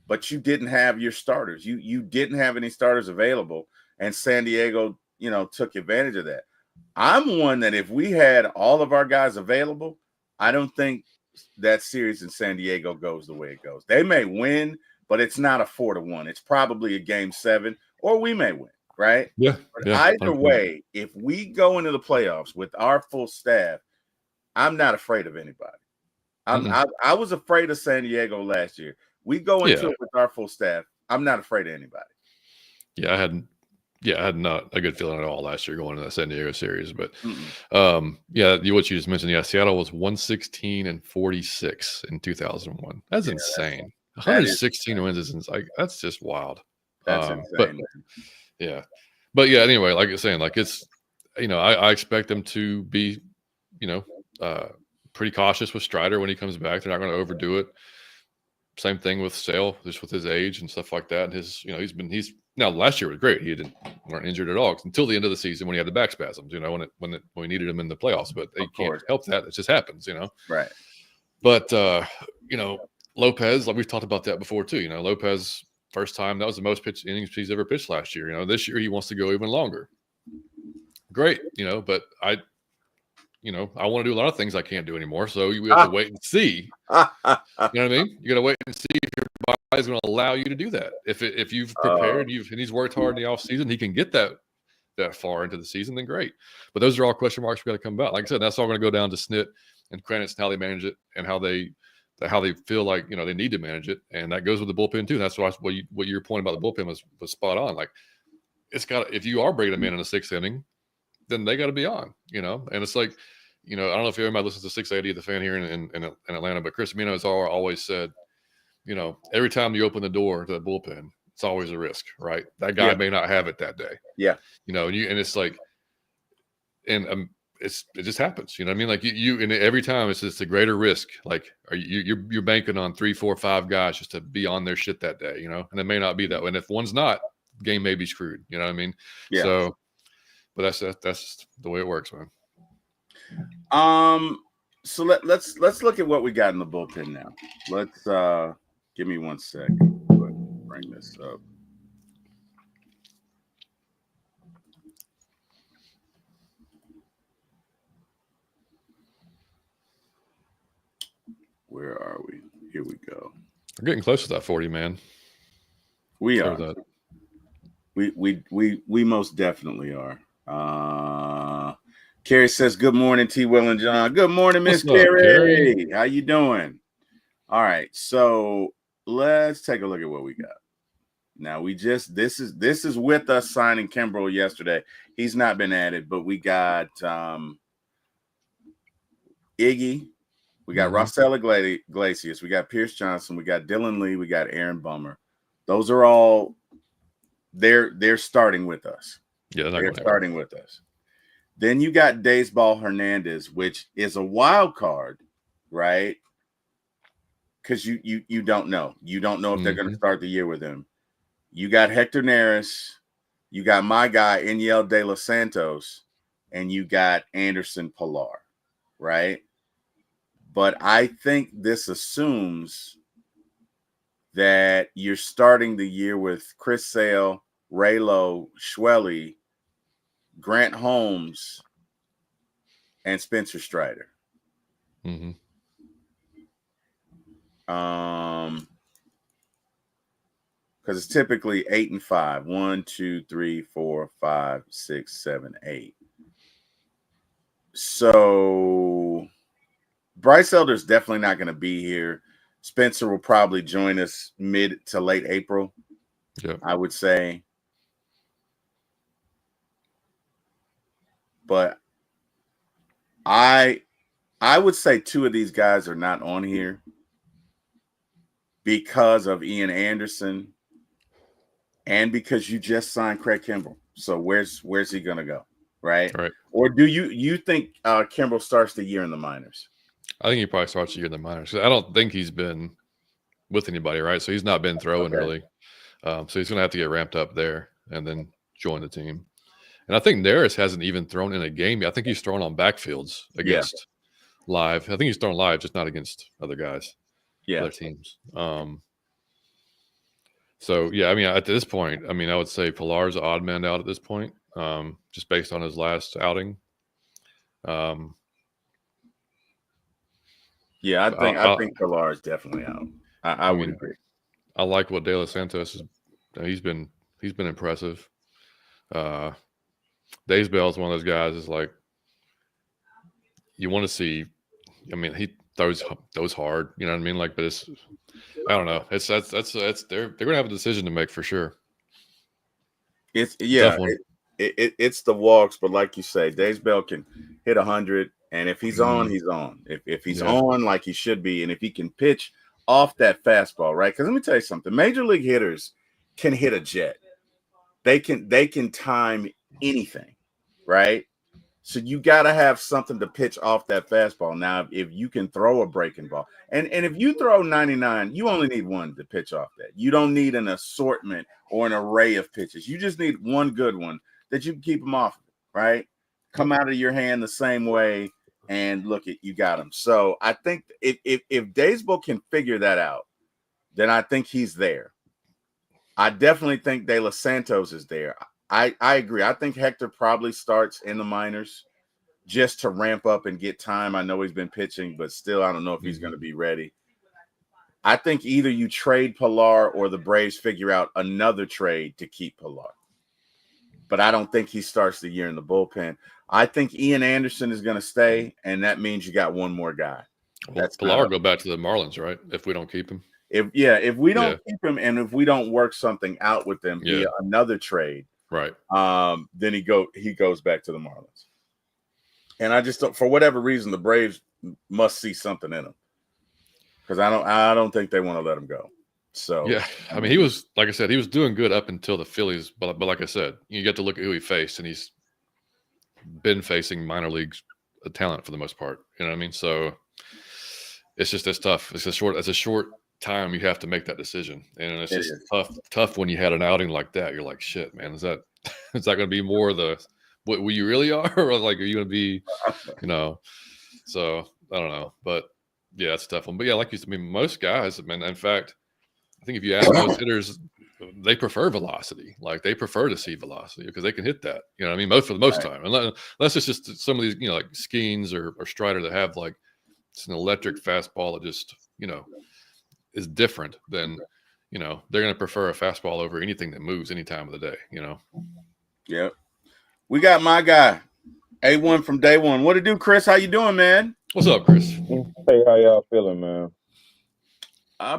but you didn't have your starters. You didn't have any starters available, and San Diego, took advantage of that. I'm one that if we had all of our guys available, I don't think that series in San Diego goes the way it goes. They may win, but it's not a 4-1. It's probably a game 7, or we may win, right? Yeah. But either way, if we go into the playoffs with our full staff, I'm not afraid of anybody. I was afraid of San Diego last year. We go into it with our full staff. I'm not afraid of anybody. Yeah, I had not a good feeling at all last year going into that San Diego series. But what you just mentioned, Seattle was 116-46 in 2001. That's insane. 116 wins is like that's just wild. That's insane. But anyway, like you're saying, like it's I expect them to be pretty cautious with Strider when he comes back. They're not going to overdo it. Same thing with Sale, just with his age and stuff like that. And his he's now last year was great. He weren't injured at all until the end of the season when he had the back spasms. When we needed him in the playoffs, but they can't help that. It just happens. Right. But Lopez, like we've talked about that before too. Lopez, first time, that was the most pitch innings he's ever pitched last year. This year he wants to go even longer. Great, but I want to do a lot of things I can't do anymore. So we have to wait and see. You know what I mean? You got to wait and see if your body's going to allow you to do that. If you've prepared, and he's worked hard in the offseason, he can get that far into the season, then great. But those are all question marks we got to come about. Like I said, that's all going to go down to Snit and Kranitz and how they manage it and how they feel like they need to manage it, and that goes with the bullpen too. And that's why what your point about the bullpen was spot on. Like it's got, if you are bringing them in the 6th inning, then they got to be on. And it's like I don't know if everybody listens to 680 at the Fan here in Atlanta, but Chris Amino has always said, every time you open the door to the bullpen, it's always a risk, right? That guy may not have it that day. Yeah, and it's like, and it just happens. You know what I mean? Like you and every time it's just a greater risk. Like you're banking on 3, 4, 5 guys just to be on their shit that day, and it may not be that way. And if one's not, the game may be screwed. You know what I mean? Yeah. So, but that's the way it works, man. So let's look at what we got in the bullpen now. Let's give me 1 sec. Bring this up. Where are we? Here we go. We're getting close to that 40, man. We are. That. We most definitely are. Carrie says, "Good morning, T. Will and John. Good morning, Miss Carrie. How you doing? All right, so let's take a look at what we got. Now this is with us signing Kimbrel yesterday. He's not been added, but we got Iggy, we got Rossell Iglesias, we got Pierce Johnson, we got Dylan Lee, we got Aaron Bummer. Those are all they're starting with us. Yeah, they're starting with us. Then you got Daysball Hernandez, which is a wild card, right? Because you don't know. You don't know if they're going to start the year with him. You got Hector Neris, you got my guy Enyel De Los Santos, and you got Anderson Pilar, right? But I think this assumes that you're starting the year with Chris Sale, Raylo, Schwelly, Grant Holmes, and Spencer Strider. Mm-hmm. Because it's typically 8 and 5. 1, 2, 3, 4, 5, 6, 7, 8. So Bryce Elder's definitely not going to be here. Spencer will probably join us mid to late April. Yep. I would say. But I would say 2 of these guys are not on here because of Ian Anderson and because you just signed Craig Kimbrel. So where's he going to go, right? Or do you think Kimbrel starts the year in the minors? I think he probably starts the year in the minors. I don't think he's been with anybody, right? So he's not been throwing really. So he's going to have to get ramped up there and then join the team. And I think Neris hasn't even thrown in a game yet. I think he's thrown on backfields against live. I think he's thrown live, just not against other guys, other teams. So, yeah, I mean, at this point, I mean, I would say Pilar's an odd man out at this point, just based on his last outing. I think Pilar is definitely out. I would agree. I like what De Los Santos is. He's been impressive. Daysbell is one of those guys. Is like you want to see. I mean, he throws hard. You know what I mean? Like, but it's I don't know. It's they're gonna have a decision to make for sure. It's it's the walks, but like you say, Daysbell can hit 100, and if he's on, he's on. If he's on like he should be, and if he can pitch off that fastball, right? Because let me tell you something: major league hitters can hit a jet. They can time anything, right? So you got to have something to pitch off that fastball. Now, if you can throw a breaking ball, and if you throw 99, you only need one to pitch off that. You don't need an assortment or an array of pitches. You just need one good one that you can keep them off, right? Come out of your hand the same way, and look at you got him. So I think if Daysbell can figure that out, then I think he's there. I definitely think De Los Santos is there. I agree. I think Hector probably starts in the minors just to ramp up and get time. I know he's been pitching, but still, I don't know if he's going to be ready. I think either you trade Pilar or the Braves figure out another trade to keep Pilar. But I don't think he starts the year in the bullpen. I think Ian Anderson is going to stay, and that means you got one more guy. Well, Pilar go back to the Marlins, right? If we don't keep him. If we don't keep him, and if we don't work something out with them via another trade, right? Then he goes back to the Marlins. And I just don't, for whatever reason, the Braves must see something in him, because I don't think they want to let him go. So yeah, I mean, he was, like I said, he was doing good up until the Phillies, but like I said, you get to look at who he faced, and he's been facing minor leagues talent for the most part. You know what I mean? So it's tough. It's a short time you have to make that decision, and it's just tough when you had an outing like that. You're like, shit, man, is that going to be more the what you really are, or like are you going to be, you know? So I don't know, but yeah, that's a tough one. But yeah, like you said, I mean, most guys, I mean, in fact, I think if you ask most hitters, they prefer velocity. Like they prefer to see velocity because they can hit that. You know what I mean? For the most time, unless it's just some of these, you know, like Skeens or Strider that have like it's an electric fastball that just, you know, is different than, you know, they're going to prefer a fastball over anything that moves any time of the day, you know? Yep. We got my guy, A1 from day one. What to do, Chris? How you doing, man? What's up, Chris? Hey, how y'all feeling, man?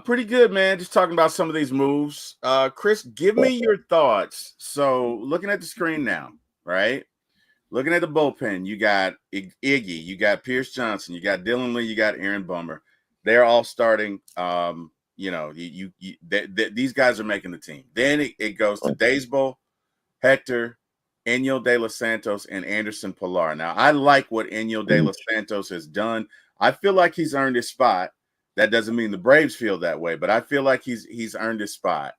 Pretty good, man. Just talking about some of these moves. Chris, give me your thoughts. So looking at the screen now, right? Looking at the bullpen, you got Iggy, you got Pierce Johnson, you got Dylan Lee, you got Aaron Bummer. They're all starting. You know, these guys are making the team. Then it goes to Daysbo, Hector, Enyo De Los Santos, and Anderson Pilar. Now, I like what Enyo De Los Santos has done. I feel like he's earned his spot. That doesn't mean the Braves feel that way, but I feel like he's earned his spot.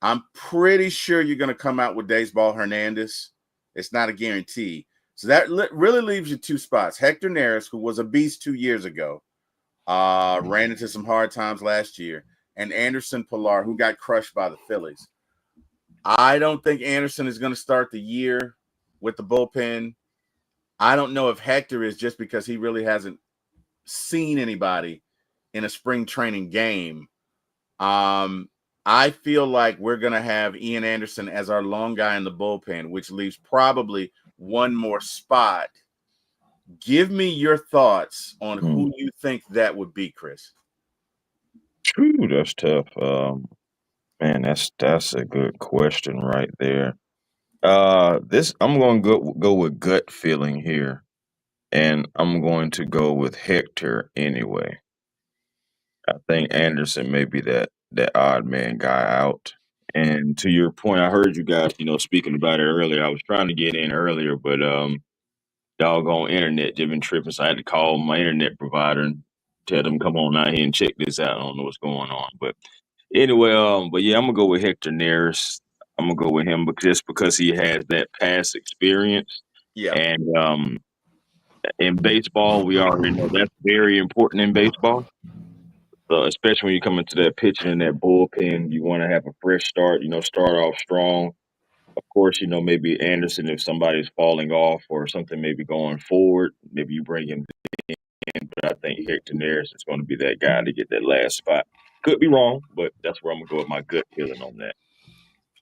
I'm pretty sure you're going to come out with Daysball Hernandez. It's not a guarantee. So that really leaves you two spots. Hector Neris, who was a beast 2 years ago, ran into some hard times last year, and Anderson Pilar, who got crushed by the Phillies. I don't think Anderson is going to start the year with the bullpen. I don't know if Hector is, just because he really hasn't seen anybody in a spring training game. I feel like we're going to have Ian Anderson as our long guy in the bullpen, which leaves probably one more spot. Give me your thoughts on who you think that would be, Chris. True, that's tough. Man, that's a good question right there. I'm going to go with gut feeling here, and I'm going to go with Hector anyway. I think Anderson may be that odd man guy out. And to your point, I heard you guys, speaking about it earlier. I was trying to get in earlier, but doggone internet just been tripping, so I had to call my internet provider and tell them come on out here and check this out. I don't know what's going on, but anyway, but yeah, I'm gonna go with Hector Neris. I'm gonna go with him because he has that past experience. Yeah. And in baseball, we already know that's very important in baseball. So especially when you come into that pitching and that bullpen, you want to have a fresh start. Start off strong. Of course, maybe Anderson, if somebody's falling off or something maybe going forward, maybe you bring him in. But I think Hector Neris is going to be that guy to get that last spot. Could be wrong, but that's where I'm going to go with my gut feeling on that.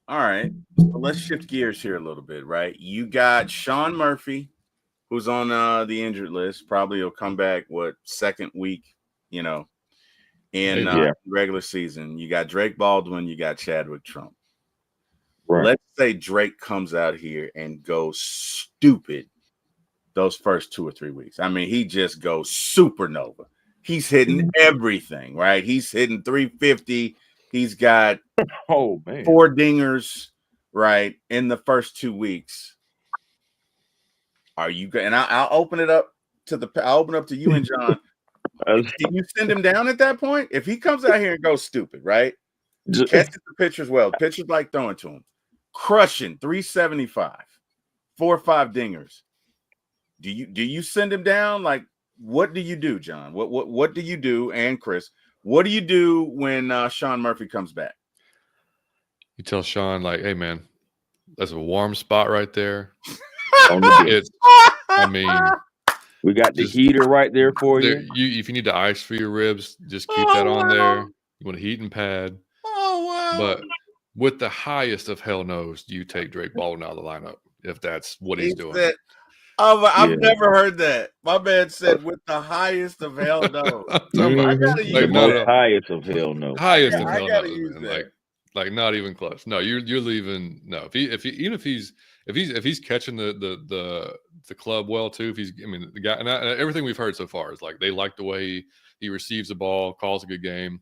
All right. So let's shift gears here a little bit, right? You got Sean Murphy, who's on the injured list. Probably will come back, second week, in regular season. You got Drake Baldwin. You got Chadwick Trump. Right. Let's say Drake comes out here and goes stupid those first 2 or 3 weeks. I mean, he just goes supernova. He's hitting everything, right? He's hitting 350. He's got 4 dingers, right, in the first 2 weeks. Are you good? And I'll open it up to you and John. Can you send him down at that point? If he comes out here and goes stupid, right? Catches the pitchers well. Pitchers like throwing to him. Crushing 375, 4 or 5 dingers. Do you send him down? Like, what do you do, John? What do you do? And Chris, what do you do when Sean Murphy comes back? You tell Sean, like, hey man, that's a warm spot right there. I mean, we got the heater right there for you. If you need the ice for your ribs, just keep that on there. You want a heating pad. Oh wow! But with the highest of hell knows, you take Drake Baldwin out of the lineup if that's what he's doing. I've never heard that. My man said with the highest of hell knows. I gotta use the highest of hell knows. Highest of hell knows, man. Like not even close. No, you're leaving. No, if he's catching the club well too. The guy and everything we've heard so far is like they like the way he receives the ball, calls a good game,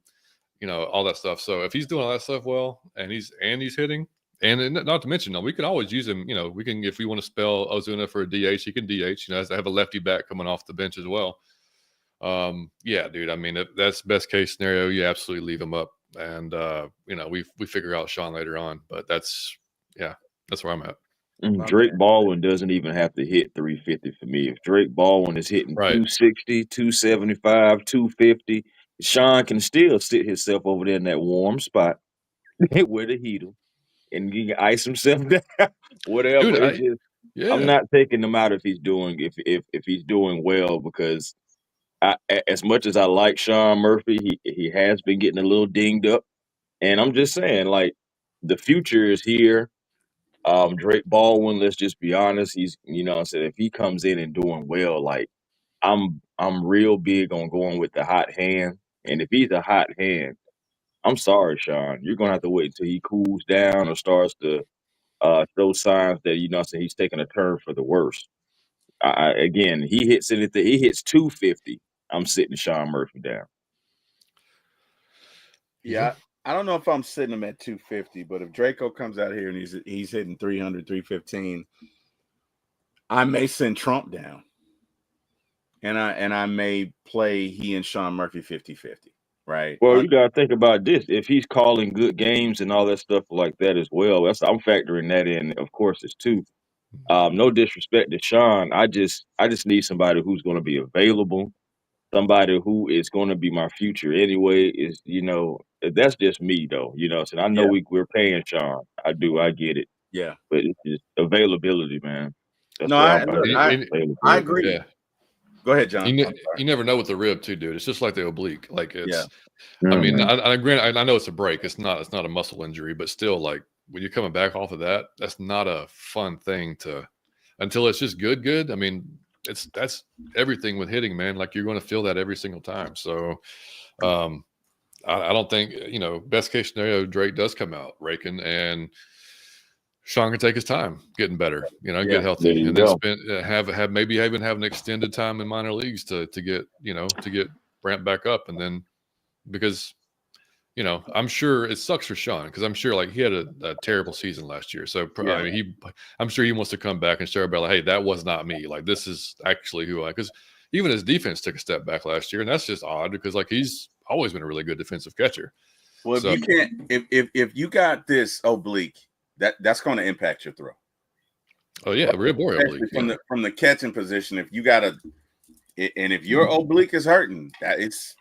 all that stuff. So if he's doing all that stuff well and he's hitting, and not to mention, we could always use him. We can, if we want to spell Ozuna for a DH, he can DH. As I have a lefty back coming off the bench as well. Yeah, dude. I mean, if that's best case scenario, you absolutely leave him up, and we figure out Sean later on. But that's where I'm at. My Drake bad. Baldwin doesn't even have to hit 350 for me. If Drake Baldwin is hitting Right. 260, 275, 250, Sean can still sit himself over there in that warm spot with a heater and he can ice himself down, whatever. Dude, It's just I'm yeah. not taking him out if he's doing well because as much as I like Sean Murphy, he has been getting a little dinged up, and I'm just saying like the future is here. Drake Baldwin, let's just be honest, he's what I'm saying if he comes in and doing well, like I'm real big on going with the hot hand, and if he's a hot hand, I'm sorry, Sean, you're gonna have to wait until he cools down or starts to show signs that what I'm saying he's taking a turn for the worse. Again, he hits anything. He hits 250. I'm sitting Sean Murphy down. Yeah, I don't know if I'm sitting him at 250, but if Draco comes out here and he's hitting 300, 315, I may send Trump down. And I may play he and Sean Murphy 50-50, right? Well, you gotta think about this. If he's calling good games and all that stuff like that as well, I'm factoring that in, of course, as too. No disrespect to Sean. I just need somebody who's going to be available, somebody who is going to be my future anyway. That's just me though. So I know Yeah. we're paying Sean. I get it, Yeah. but it's just availability, man. That's No, what I I'm look, availability. I agree. Yeah. Go ahead, John. You never know with the rib too, dude. It's just like the oblique. Like it's. Yeah. I mean, man. I know it's a break. It's not a muscle injury, but still, like when you're coming back off of that, that's not a fun thing until it's just good. I mean, that's everything with hitting, man. Like you're going to feel that every single time. So, I don't think best case scenario, Drake does come out raking and Sean can take his time getting better, get There healthy, you and then go. have maybe even have an extended time in minor leagues to get ramped back up, and then because I'm sure it sucks for Sean because I'm sure like he had a terrible season last year, so I mean, I'm sure he wants to come back and show everybody like, hey, that was not me. Like this is actually who I. Because even his defense took a step back last year, and that's just odd because like he's always been a really good defensive catcher. Well, if you can't, if you got this oblique, that's going to impact your throw. Oh yeah, rib or oblique. From the catching position, if you got and if your oblique is hurting, it's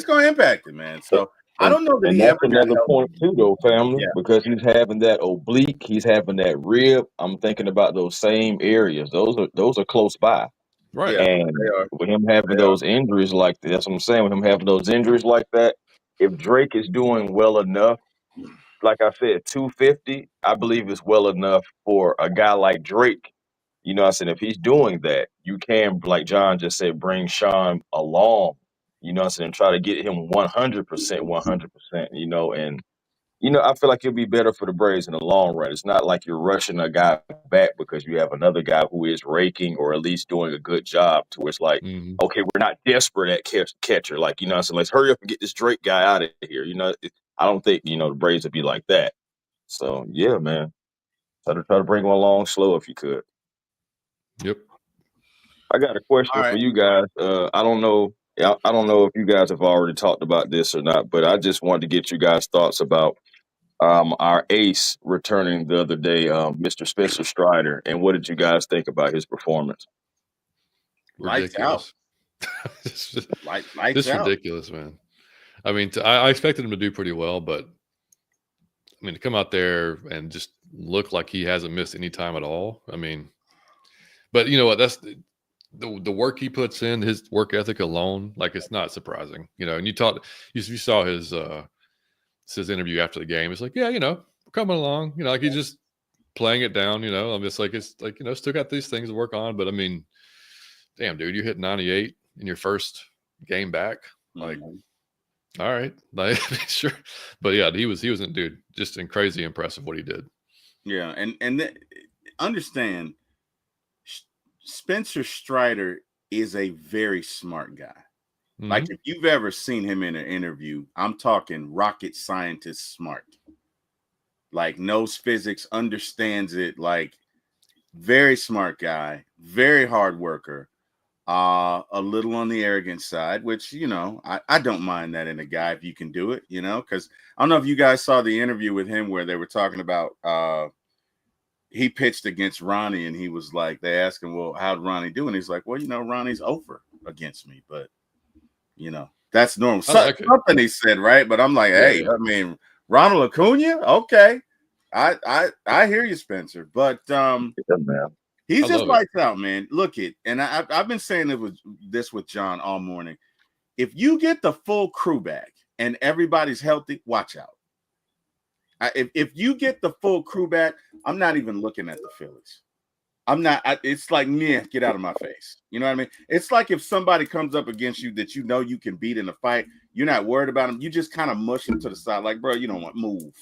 going to impact it, man. So I don't know that and he that's ever got another point too, though, family, Yeah. because he's having that oblique, he's having that rib. I'm thinking about those same areas. Those are close by. Right. Yeah, And with him having those injuries like that's what I'm saying. With him having those injuries like that, if Drake is doing well enough, like I said, 250, I believe is well enough for a guy like Drake. I said if he's doing that, you can, like John just said, bring Sean along. I said and try to get him 100%, 100%. And I feel like it'll be better for the Braves in the long run. It's not like you're rushing a guy back because you have another guy who is raking or at least doing a good job to where it's like, okay, we're not desperate at catcher. Like, so let's hurry up and get this Drake guy out of here. I don't think, the Braves would be like that. So, yeah, man. Try to bring him along slow if you could. Yep. I got a question for you guys. I don't know if you guys have already talked about this or not, but I just wanted to get you guys' thoughts about our ace returning the other day, Mr. Spencer Strider, and what did you guys think about his performance? Ridiculous. Lights out. Ridiculous, man. I mean, I expected him to do pretty well, but I mean, to come out there and just look like he hasn't missed any time at all. I mean, but you know what? That's the work he puts in, his work ethic alone. Like it's not surprising, And you saw his interview after the game. It's like, yeah, we're coming along. Like he's just playing it down. I'm just like it's like still got these things to work on. But I mean, damn, dude, you hit 98 in your first game back. Like, all right, like sure, but yeah, he was dude, just crazy impressive what he did. Yeah, and understand, Spencer Strider is a very smart guy. Like if you've ever seen him in an interview, I'm talking rocket scientist smart. Like knows physics, understands it. Like very smart guy, very hard worker. A little on the arrogant side, which I don't mind that in a guy if you can do it, because I don't know if you guys saw the interview with him where they were talking about he pitched against Ronnie, and he was like, they asked him, well, how'd Ronnie do? And he's like, well, Ronnie's over against me, but that's normal. I like it. Something he said, right? But I'm like, hey, I mean, Ronald Acuna, okay. I hear you, Spencer, but he's just lights out, man. Look it, and I've been saying this with John all morning. If you get the full crew back and everybody's healthy, watch out. If you get the full crew back, I'm not even looking at the Phillies. I'm not. It's like, yeah, get out of my face. You know what I mean? It's like if somebody comes up against you that you can beat in a fight, you're not worried about them. You just kind of mush them to the side, like, bro, you don't want move.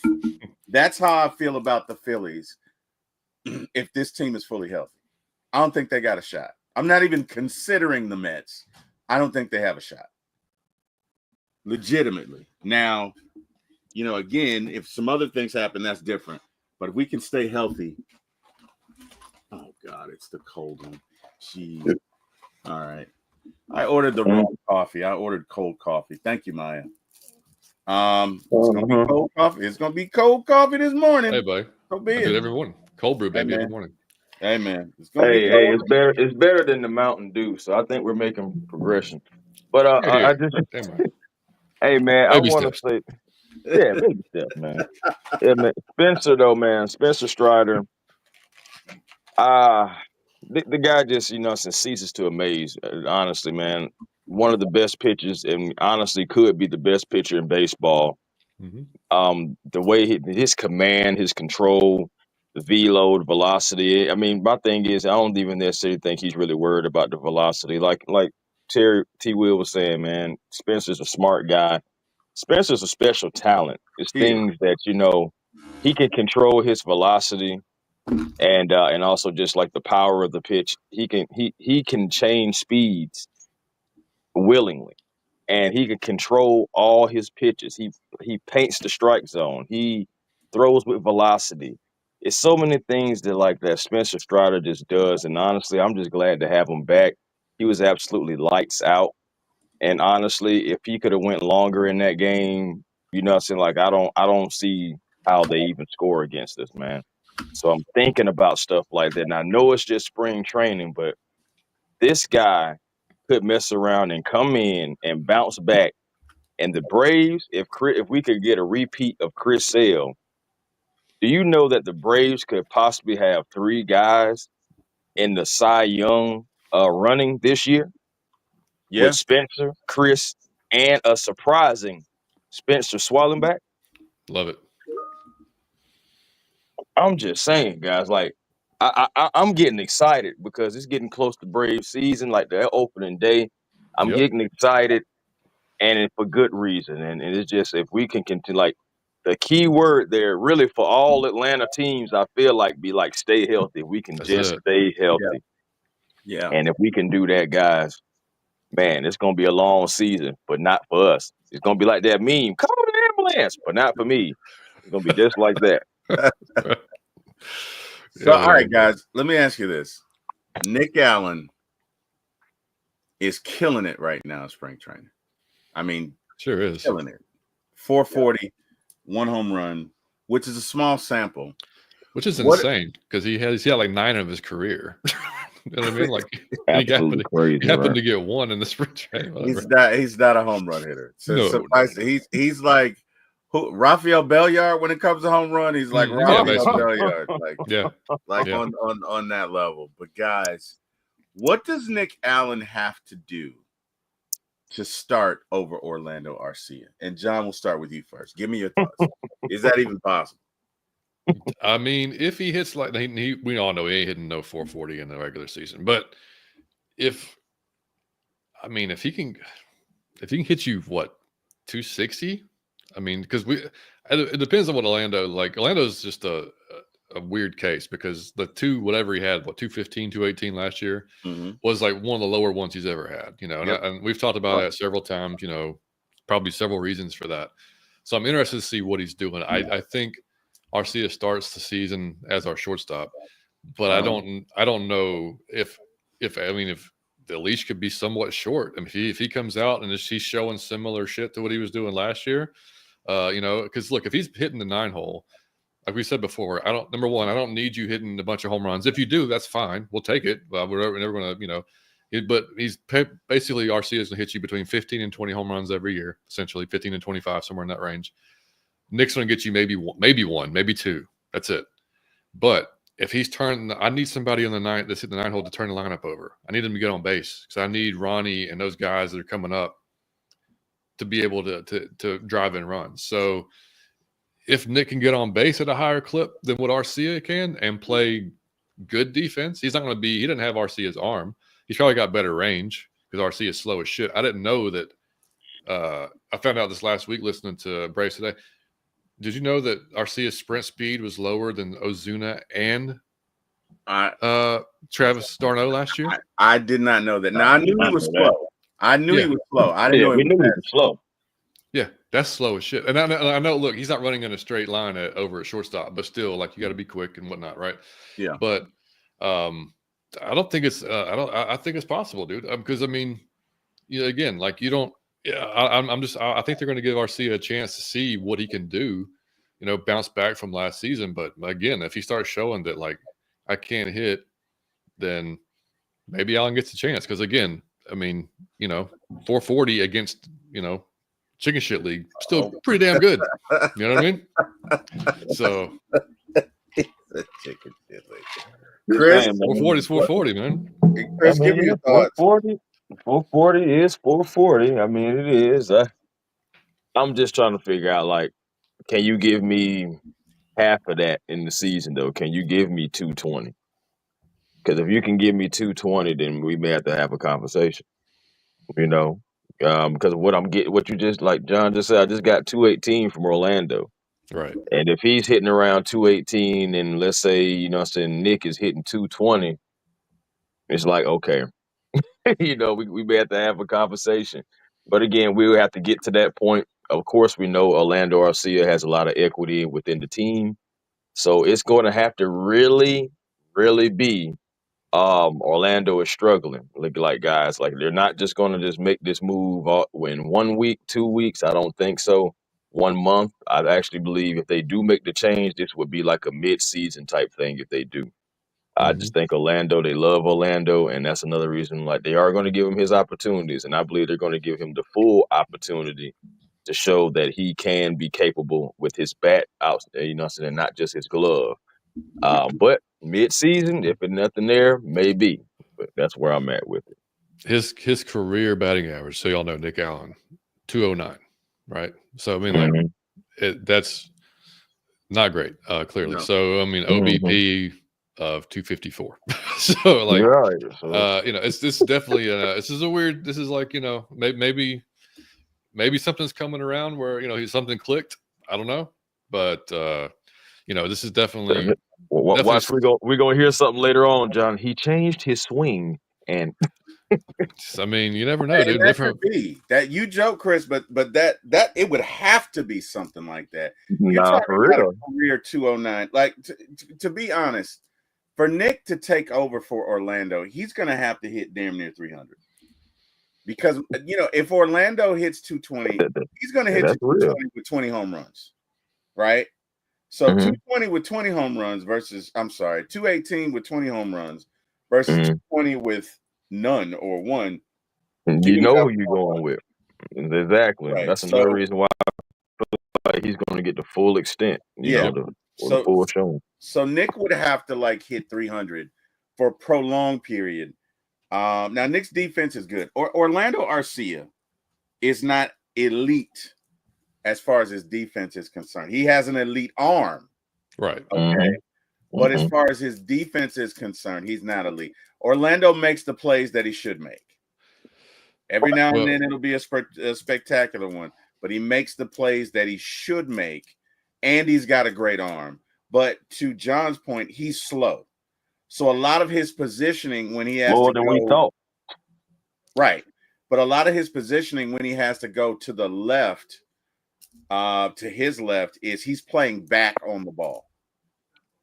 That's how I feel about the Phillies. If this team is fully healthy, I don't think they got a shot. I'm not even considering the Mets. I don't think they have a shot. Legitimately. Now, again, if some other things happen, that's different. But if we can stay healthy. Oh, God, it's the cold one. Jeez. All right. I ordered the wrong coffee. I ordered cold coffee. Thank you, Maya. It's going to be cold coffee. It's going to be cold coffee this morning. Hey, buddy. I do it every morning. Cold brew, baby, every morning. Hey, man. It's it's better than the Mountain Dew, so I think we're making progression. But I just hey, man, baby I want to say, baby steps, man. Yeah, man. Spencer, though, man. Spencer Strider. The guy just, ceases to amaze. Honestly, man, one of the best pitchers, and honestly could be the best pitcher in baseball. Mm-hmm. The way his command, his control, the velo, the velocity. I mean, my thing is, I don't even necessarily think he's really worried about the velocity. Like Terry T. Will was saying, man, Spencer's a smart guy. Spencer's a special talent. It's things that he can control his velocity. And also just like the power of the pitch, he can change speeds willingly, and he can control all his pitches. He paints the strike zone. He throws with velocity. It's so many things that Spencer Strider just does, and honestly, I'm just glad to have him back. He was absolutely lights out, and honestly, if he could have went longer in that game, I don't see how they even score against us, man. So I'm thinking about stuff like that. And I know it's just spring training, but this guy could mess around and come in and bounce back. And the Braves, if we could get a repeat of Chris Sale, do you know that the Braves could possibly have 3 guys in the Cy Young running this year? Yeah. With Spencer, Chris, and a surprising Spencer Swallenbach? Love it. I'm just saying, guys, I'm getting excited because it's getting close to Brave season, like their opening day. I'm getting excited, and for good reason. And it's just, if we can continue, the key word there really for all Atlanta teams, I feel be stay healthy. We can stay healthy. Yeah. And if we can do that, guys, man, it's going to be a long season, but not for us. It's going to be like that meme, call the ambulance, but not for me. It's going to be just like that. So, all right, guys, let me ask you this. Nick Allen is killing it right now in spring training. I mean, sure is. Killing it. 440, 1 home run, which is a small sample. Which is insane because he had like 9 of his career. You know what I mean? Like he happened to get 1 in the spring training. He's not a home run hitter. So he's like Rafael Belliard when it comes to home run. He's like Rafael Belliard, on that level. But guys, what does Nick Allen have to do to start over Orlando Arcia? And John, we'll start with you first. Give me your thoughts. Is that even possible? I mean, if he hits we all know he ain't hitting no 440 in the regular season, but if he can hit you 260. I mean, because it depends on what Orlando's just a weird case because the whatever he had, 215, 218 last year was like one of the lower ones he's ever had, and we've talked about that several times, probably several reasons for that. So I'm interested to see what he's doing. I think Arcia starts the season as our shortstop, but I don't know if the leash could be somewhat short. I mean, if he comes out and he's showing similar shit to what he was doing last year, because look, if he's hitting the 9 hole, like we said before, I don't need you hitting a bunch of home runs. If you do, that's fine. We'll take it. We're never going to, but basically Arcia is going to hit you between 15 and 20 home runs every year, essentially 15 and 25, somewhere in that range. Nick's going to get you maybe one, maybe two. That's it. But if he's turning, I need somebody on the ninth that's hit the 9 hole to turn the lineup over. I need him to get on base because I need Ronnie and those guys that are coming up to be able to drive in runs. So if Nick can get on base at a higher clip than what Arcia can and play good defense, he doesn't have Arcia's arm. He's probably got better range because Arcia is slow as shit. I didn't know that. I found out this last week listening to Braves Today. Did you know that Arcia's sprint speed was lower than Ozuna and Travis d'Arnaud last year? I did not know that. Now I knew he was slow. I knew he was slow. I didn't know we knew he was slow. Yeah, that's slow as shit. And I know. Look, he's not running in a straight line over at shortstop, but still, like you got to be quick and whatnot, right? Yeah. But I don't think it's. I think it's possible, dude. Because I mean, again, like you don't. Yeah, I think they're going to give Arcia a chance to see what he can do. Bounce back from last season. But again, if he starts showing that like I can't hit, then maybe Allen gets a chance. Because again, I mean, 440 against chicken shit league, still pretty damn good. You know what I mean? So chicken shit league. Chris, 440 is 440, man. Chris, give me your thoughts. 440 is 440. I mean, it is. I'm just trying to figure out, like, can you give me half of that in the season, though? Can you give me 220? Because if you can give me 220, then we may have to have a conversation. Because what you just, like John just said, I just got 218 from Orlando. Right. And if he's hitting around 218 and let's say, Nick is hitting 220, it's like, okay, we may have to have a conversation. But again, we will have to get to that point. Of course, we know Orlando Arcia has a lot of equity within the team. So it's going to have to really, really be Orlando is struggling. Like guys, like they're not just going to just make this move in 1 week, 2 weeks. I don't think so. 1 month. I actually believe if they do make the change, this would be like a mid-season type thing if they do. I just think Orlando, they love Orlando, and that's another reason like they are going to give him his opportunities, and I believe they're going to give him the full opportunity to show that he can be capable with his bat out, and not just his glove. But mid-season, if it's nothing there, maybe. But that's where I'm at with it. His career batting average, so y'all know Nick Allen, 209, right? So I mean, that's not great, clearly. No. So I mean, OBP of 254. So like, it's definitely this is like maybe something's coming around where something clicked. I don't know, but this is definitely. Well, watch, we're gonna hear something later on, John. He changed his swing, and I mean, you never know, dude. That could be that you joke, Chris, but that it would have to be something like that. You're talking for real. About a career 209. Like to be honest, for Nick to take over for Orlando, he's gonna have to hit damn near 300. Because if Orlando hits 220, he's gonna hit 220 with 20 home runs, right? So 220 with 20 home runs versus 218 with 20 home runs versus 220 with none or one. You know who you're going with. Exactly. Right. That's another reason why I feel like he's going to get the full extent. The full showing. So Nick would have to hit 300 for a prolonged period. Now Nick's defense is good. Orlando Arcia is not elite as far as his defense is concerned. He has an elite arm. Right. Okay. But as far as his defense is concerned, he's not elite. Orlando makes the plays that he should make. Every now and then it'll be a spectacular one, but he makes the plays that he should make, and he's got a great arm. But to John's point, he's slow. So a lot of his positioning when he has more than we thought. Right. But a lot of his positioning when he has to go to the left, to his left, is he's playing back on the ball.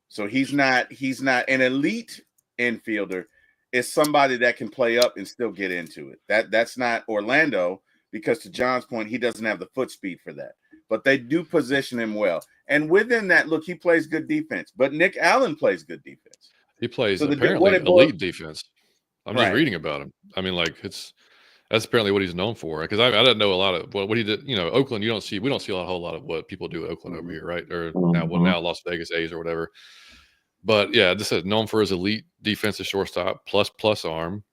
So he's not an elite infielder. It's somebody that can play up and still get into it. That's not Orlando, because to John's point, he doesn't have the foot speed for that. but they do position him well. And within that, look, he plays good defense, but Nick Allen plays good defense. He plays So apparently elite defense. I'm just Right. reading about him. I mean, like that's apparently what he's known for. Because I didn't know a lot of what he did. You know, Oakland. We don't see a whole lot of what people do at Oakland over here, right? Or now Las Vegas A's or whatever. But yeah, this is known for his elite defensive shortstop plus arm.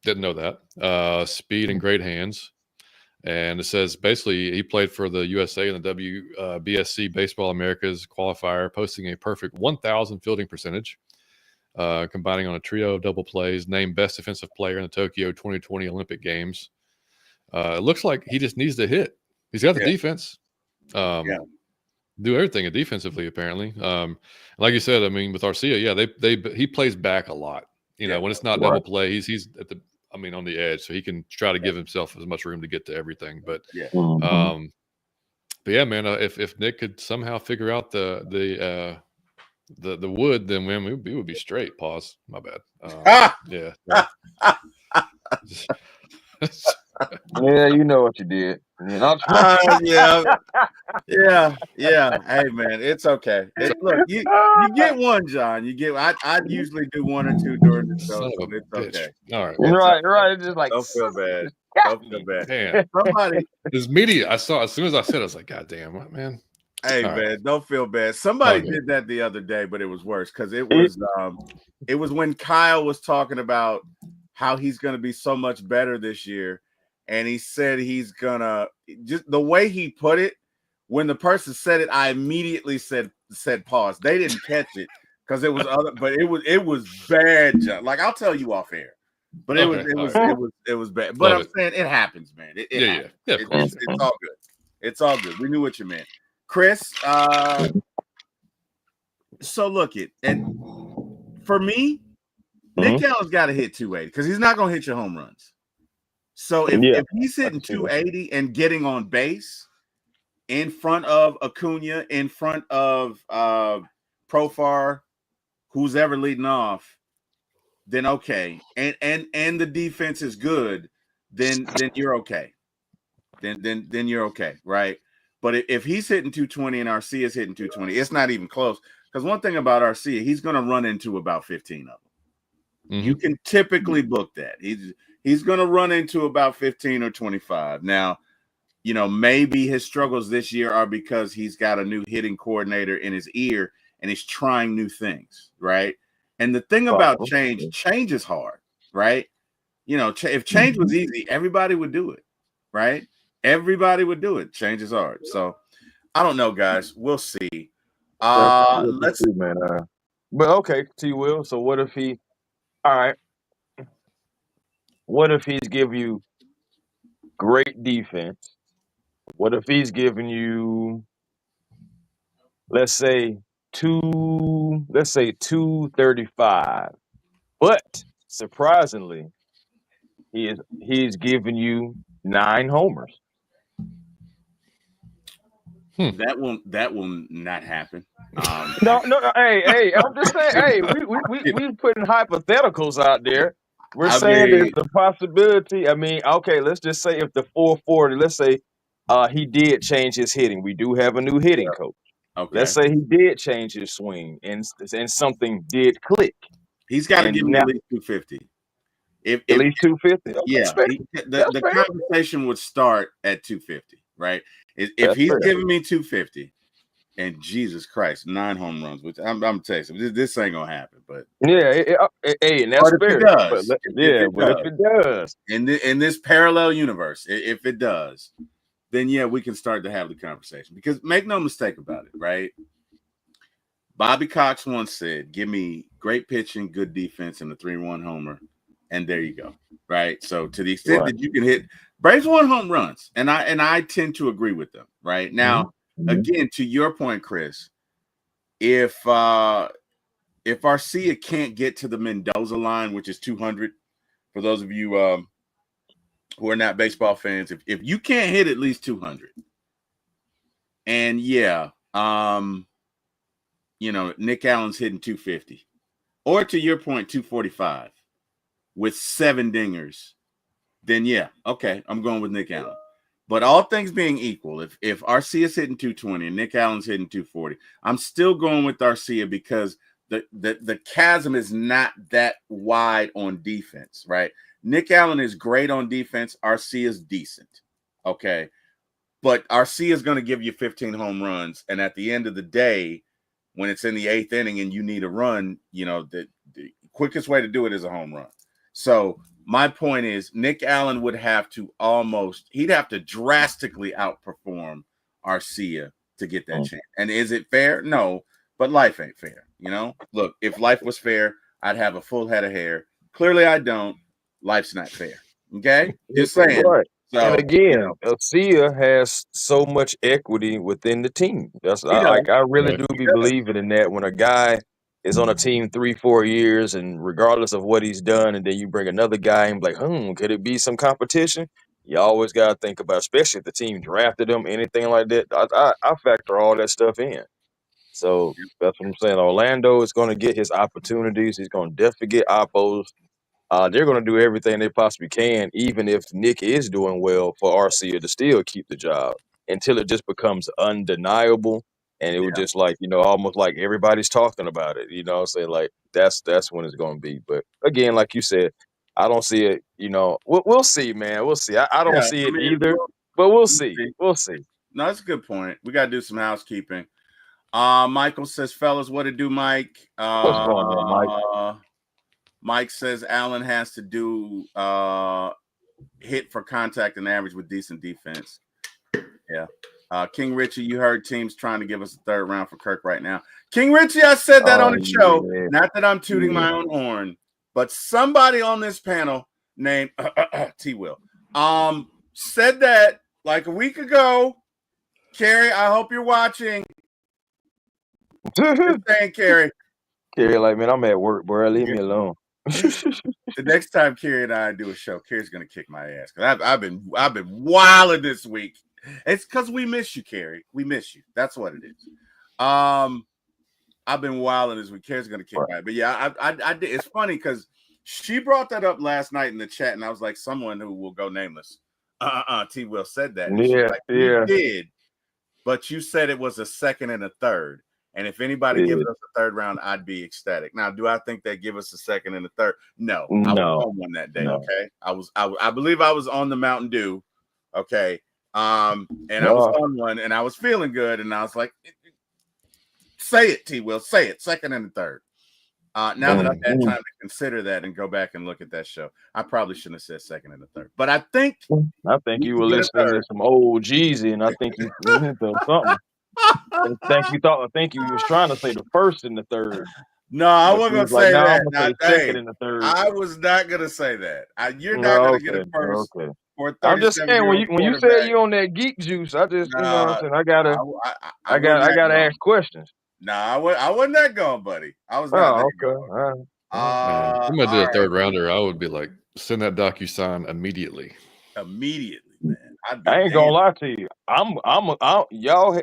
Didn't know that. Speed and great hands. And it says basically he played for the USA in the WBSC Baseball Americas qualifier, posting a perfect 1,000 fielding percentage, combining on a trio of double plays, named best defensive player in the Tokyo 2020 Olympic Games. It looks like he just needs to hit. He's got the defense. Do everything defensively, apparently. Like you said, I mean, with Arcia, he plays back a lot. You know, when it's not double play, he's at the on the edge, so he can try to give himself as much room to get to everything. But yeah, man, if Nick could somehow figure out the wood, then man, we would be straight. Pause. My bad. Yeah. Yeah, you know what you did. Yeah. Hey, man, it's okay. Look, you get one, John. You get. I usually do one or two during the show, so it's okay. All right, right. It's just like don't feel bad. Don't feel bad. Damn. Somebody. His media. I saw as soon as I said, I was like, God damn, what, man. Hey, man, don't feel bad. Somebody did that the other day, but it was worse because it was when Kyle was talking about how he's going to be so much better this year. And he said he's gonna, just the way he put it, when the person said it, I immediately said pause. They didn't catch it because it was but it was bad, John. Like I'll tell you off air. But it was bad. But I'm saying it happens, man. It happens. It's all good. It's all good. We knew what you meant. Chris, so look and for me, Nick Allen's got to hit 280 because he's not gonna hit your home runs. So if he's hitting 280 and getting on base in front of Acuna, in front of Profar, who's ever leading off, then okay. And the defense is good, then you're okay. Then you're okay, right? But if he's hitting 220 and Arcia is hitting 220, it's not even close. Because one thing about Arcia, he's going to run into about 15 of them. Mm-hmm. You can typically book that. He's going to run into about 15 or 25. Now, you know, maybe his struggles this year are because he's got a new hitting coordinator in his ear and he's trying new things, right? And the thing about change is hard, right? You know, if change was easy, everybody would do it, right? Everybody would do it. Change is hard. So, I don't know, guys. We'll see. Let's see, man. But okay, T. Will. So what if he? All right. What if he's giving you great defense? What if he's giving you, let's say 235, but surprisingly, he's giving you 9 homers. That will not happen. No. Hey, I'm just saying. Hey, we putting hypotheticals out there. We're saying there's a possibility. I mean, okay, let's just say if the 440, let's say he did change his hitting. We do have a new hitting coach. Okay. Let's say he did change his swing and something did click. He's got to give me at least 250. At least 250? Okay, yeah. The conversation would start at 250, right? If he's giving me 250, and Jesus Christ, 9 home runs, which I'm telling you, this ain't gonna happen. But and that's fair. But if it does, in this parallel universe, if it does, then yeah, we can start to have the conversation. Because make no mistake about it, right? Bobby Cox once said, "Give me great pitching, good defense, and a 3-1 homer." And there you go, right? So to the extent that you can hit, Braves won home runs, and I tend to agree with them. Right now, again, to your point, Chris, if Arcia can't get to the Mendoza line, which is 200, for those of you who are not baseball fans, if you can't hit at least 200, and you know, Nick Allen's hitting 250, or to your point, 245. With 7 dingers, then yeah, okay, I'm going with Nick Allen. But all things being equal, if Arcia's hitting 220 and Nick Allen's hitting 240, I'm still going with Arcia because the chasm is not that wide on defense, right? Nick Allen is great on defense. Arcia is decent, okay? But Arcia is going to give you 15 home runs. And at the end of the day, when it's in the 8th inning and you need a run, the quickest way to do it is a home run. So my point is Nick Allen would have to he'd have to drastically outperform Arcia to get that chance. And is it fair? No, but life ain't fair. Look, if life was fair, I'd have a full head of hair. Clearly I don't. Life's not fair. Okay? Just saying. Right. So, and again, Arcia has so much equity within the team. I really do be believing in that when a guy is on a team 3-4 years, and regardless of what he's done, and then you bring another guy and be like, could it be some competition? You always got to think about, especially if the team drafted him, anything like that. I factor all that stuff in. So that's what I'm saying. Orlando is going to get his opportunities. He's going to definitely get oppos. They're going to do everything they possibly can, even if Nick is doing well, for Arcia to still keep the job until it just becomes undeniable. And it was just like, almost like everybody's talking about it, saying like that's when it's going to be. But again, like you said, I don't see it, we'll see, man. We'll see. I don't see it either, but we'll see. We'll see. No, that's a good point. We got to do some housekeeping. Michael says, fellas, what to do, Mike? What's going on, Mike? Mike says Allen has to do hit for contact and average with decent defense. Yeah. King Richie, you heard teams trying to give us a third round for Kirk right now. King Richie, I said that on the show. Not that I'm tooting my own horn, but somebody on this panel named T. Will said that like a week ago. Carrie, I hope you're watching. Just saying, Carrie. Carrie, like, man, I'm at work, bro. Leave me alone. The next time Carrie and I do a show, Carrie's gonna kick my ass because I've been wilding this week. It's because we miss you, Carrie. We miss you. That's what it is. I've been wilding this week. Carrie's gonna kick my ass. But yeah, I did. It's funny because she brought that up last night in the chat, and I was like, someone who will go nameless. T. Will said that. You did, but you said it was a second and a third. And if anybody gives us a third round, I'd be ecstatic. Now, do I think they give us a second and a third? No. I was on one that day. No. Okay. I believe I was on the Mountain Dew. Okay. And I was on one and I was feeling good. And I was like, say it, T. Will. Say it. Second and a third. Now that I've had time to consider that and go back and look at that show, I probably shouldn't have said second and a third. But I think you were listening to some old Jeezy, and I think you listened to something. I think you was trying to say the first and the third. No, I wasn't gonna say that. I'm gonna say second and the third. I was not gonna say that. You're not gonna get a first. Okay. I'm just saying when you said you on that geek juice, I just you know what I'm saying. I gotta ask questions. No, I wasn't that going, buddy. I was not. Okay. If I'm gonna do a third rounder, I would be like, send that DocuSign immediately. Immediately, man. I ain't gonna lie to you.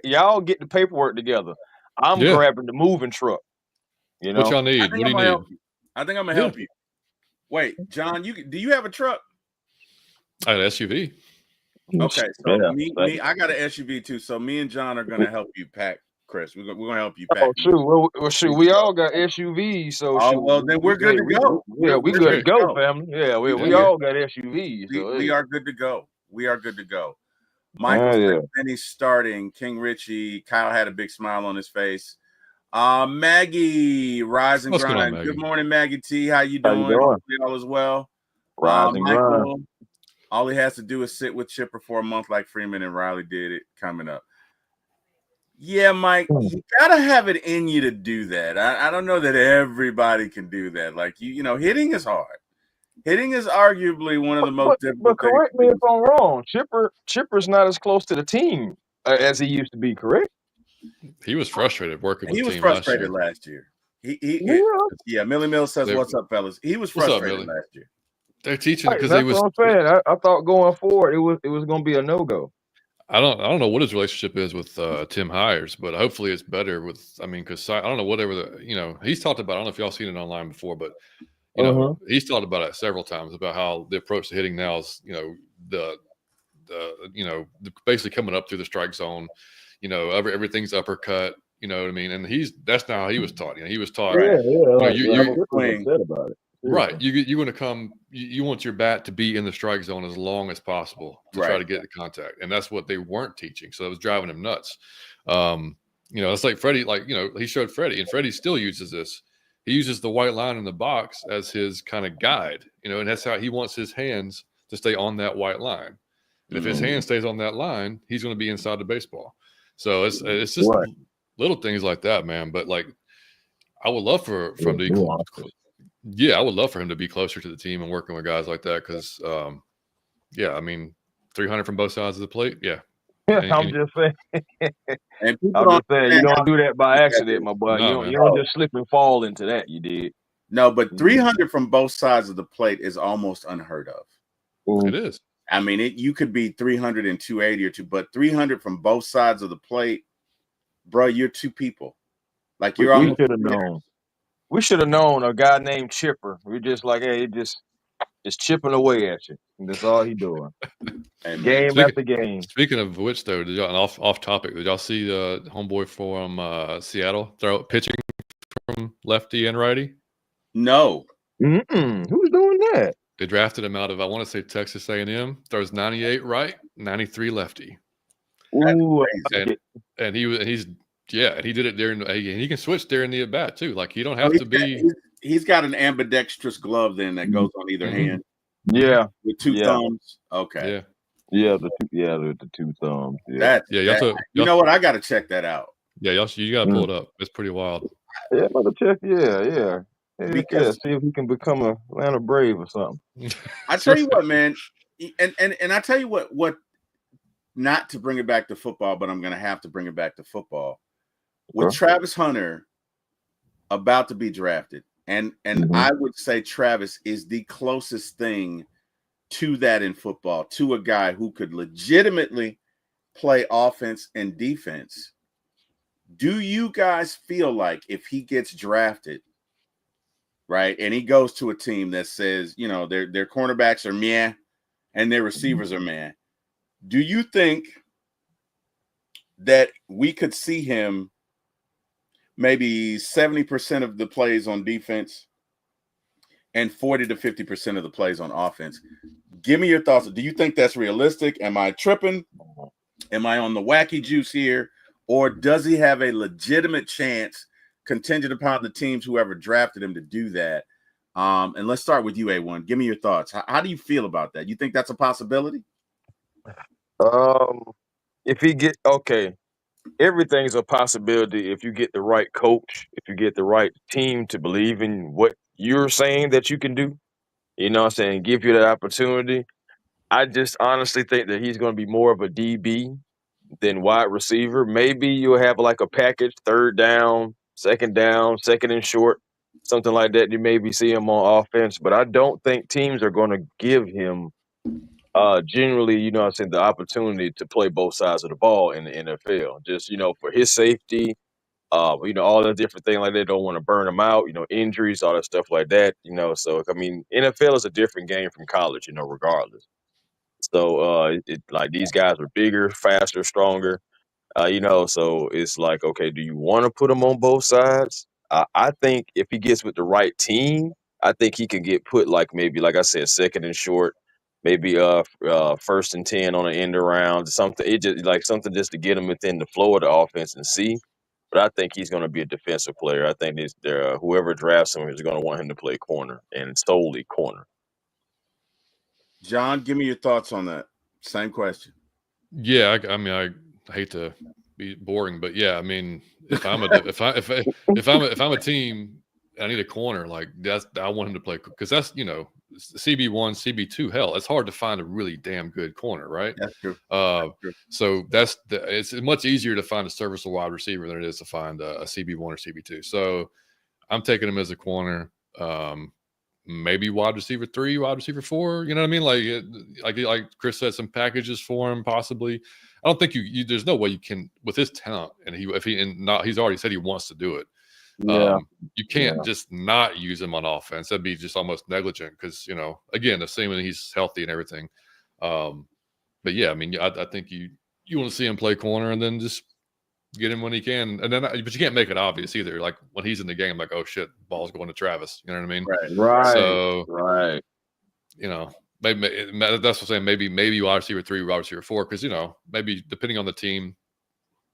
Y'all get the paperwork together. I'm grabbing the moving truck. What y'all need? What do you need? I think I'm gonna help you. Wait, John, do you have a truck? I had an SUV. Okay, so me, I got an SUV too. So me and John are gonna help you pack. Chris, we're gonna help you pack. Oh, shoot. Well, shoot. We all got SUVs, so well, then we're good to go. Yeah, we're good to go, family. Yeah, we all got SUVs. So we are good to go. We are good to go. Michael Finney's starting. King Richie. Kyle had a big smile on his face. Maggie, Rise and Grind. Good morning, Maggie T. How you doing? Hopefully all is well. Rise and Grind. All he has to do is sit with Chipper for a month like Freeman and Riley did it. Coming up. Yeah, Mike, you gotta have it in you to do that. I don't know that everybody can do that. Like you know, hitting is hard. Hitting is arguably one of the most difficult. But correct me if I'm wrong. Chipper's not as close to the team as he used to be. Correct? He was frustrated working. He with was the team frustrated last year. Millie Mills says, "What's up, fellas?" He was frustrated last year. They're teaching because he was. That's what I'm saying. I thought going forward it was going to be a no-go. I don't know what his relationship is with Tim Hires, but hopefully it's better with. I mean, because I don't know whatever he's talked about. I don't know if y'all seen it online before, but he's talked about it several times about how the approach to hitting now is the basically coming up through the strike zone. Everything's uppercut. You know what I mean? And that's not how he was taught. He was taught. Right. You upper upset about it. right. You want to come. You want your bat to be in the strike zone as long as possible to try Right. to get the contact, and that's what they weren't teaching. So it was driving him nuts. It's like Freddie. He showed Freddie, and Freddie still uses this. He uses the white line in the box as his kind of guide. And that's how he wants his hands to stay on that white line. And if his hand stays on that line, he's going to be inside the baseball. So it's just little things like that, man. But I would love for him to be, I would love for him to be closer to the team and working with guys like that. Because, 300 from both sides of the plate. Yeah. I'm just saying. And people I'm don't just saying, you don't do that by accident, my boy. No, you don't just slip and fall into that. You did. No, but 300 from both sides of the plate is almost unheard of. It is. I mean, you could be 300 and 280 or two, but 300 from both sides of the plate, bro, you're two people. Like you're We almost should have known. We should have known a guy named Chipper. We're just like, hey, just chipping away at you. And that's all he doing. Game after game. Speaking of which, though, did y'all off topic? Did y'all see the homeboy from Seattle pitching from lefty and righty? No. Who's doing that? They drafted him out of, I want to say, Texas A&M. Throws 98 right, 93 lefty. Ooh, and he did it during. And he can switch during the at bat too. Like you don't have to be. He's got an ambidextrous glove then that goes on either hand. Yeah, with two thumbs. Okay. The two thumbs. Yeah. You know what? I got to check that out. Yeah, you got to pull it up. It's pretty wild. Yeah, another check. Yeah. Because see if he can become a Atlanta Brave or something. I tell you what, man, and I tell you what. Not to bring it back to football, but I'm going to have to bring it back to football. With Travis Hunter about to be drafted, and I would say Travis is the closest thing to that in football, to a guy who could legitimately play offense and defense. Do you guys feel like if he gets drafted, right, and he goes to a team that says, their cornerbacks are meh and their receivers are meh, do you think that we could see him maybe 70% of the plays on defense and 40 to 50% of the plays on offense? Give me your thoughts. Do you think that's realistic? Am I tripping? Am I on the wacky juice here? Or does he have a legitimate chance, contingent upon the teams, whoever drafted him, to do that? And let's start with you, A1. Give me your thoughts. How do you feel about that? You think that's a possibility? If he everything's a possibility if you get the right coach, if you get the right team to believe in what you're saying that you can do, give you that opportunity. I just honestly think that he's going to be more of a DB than wide receiver. Maybe you'll have like a package, third down, second and short, something like that. You maybe see him on offense, but I don't think teams are going to give him generally, the opportunity to play both sides of the ball in the NFL, just, for his safety, all the different things like that. Don't want to burn him out, injuries, all that stuff like that, so, NFL is a different game from college, regardless. So, like these guys are bigger, faster, stronger, so it's like, okay, do you want to put him on both sides? I think if he gets with the right team, I think he can get put maybe, like I said, second and short, maybe first and 10 on an end around, something. It just something just to get him within the flow of the offense and see. But I think he's going to be a defensive player. I think whoever drafts him is going to want him to play corner and solely corner. John, give me your thoughts on that. Same question. I hate to be boring, but yeah, if I'm a team, I need a corner. I want him to play because that's CB1, CB2. Hell, it's hard to find a really damn good corner, right? That's true. So it's much easier to find a serviceable wide receiver than it is to find a CB1 or CB2. So I'm taking him as a corner. Maybe wide receiver 3, wide receiver 4. You know what I mean? Like Chris said, some packages for him possibly. I don't think there's no way you can with his talent, and he's already said he wants to do it. Yeah. You can't just not use him on offense. That'd be just almost negligent because, again, assuming he's healthy and everything. yeah, I mean, I think you want to see him play corner and then just get him when he can, and then but you can't make it obvious either. Like when he's in the game, like, oh shit, ball's going to Travis. You know what I mean? Right. Right. So Right. maybe that's what I'm saying. Maybe wide receiver 3, wide receiver 4, because maybe depending on the team,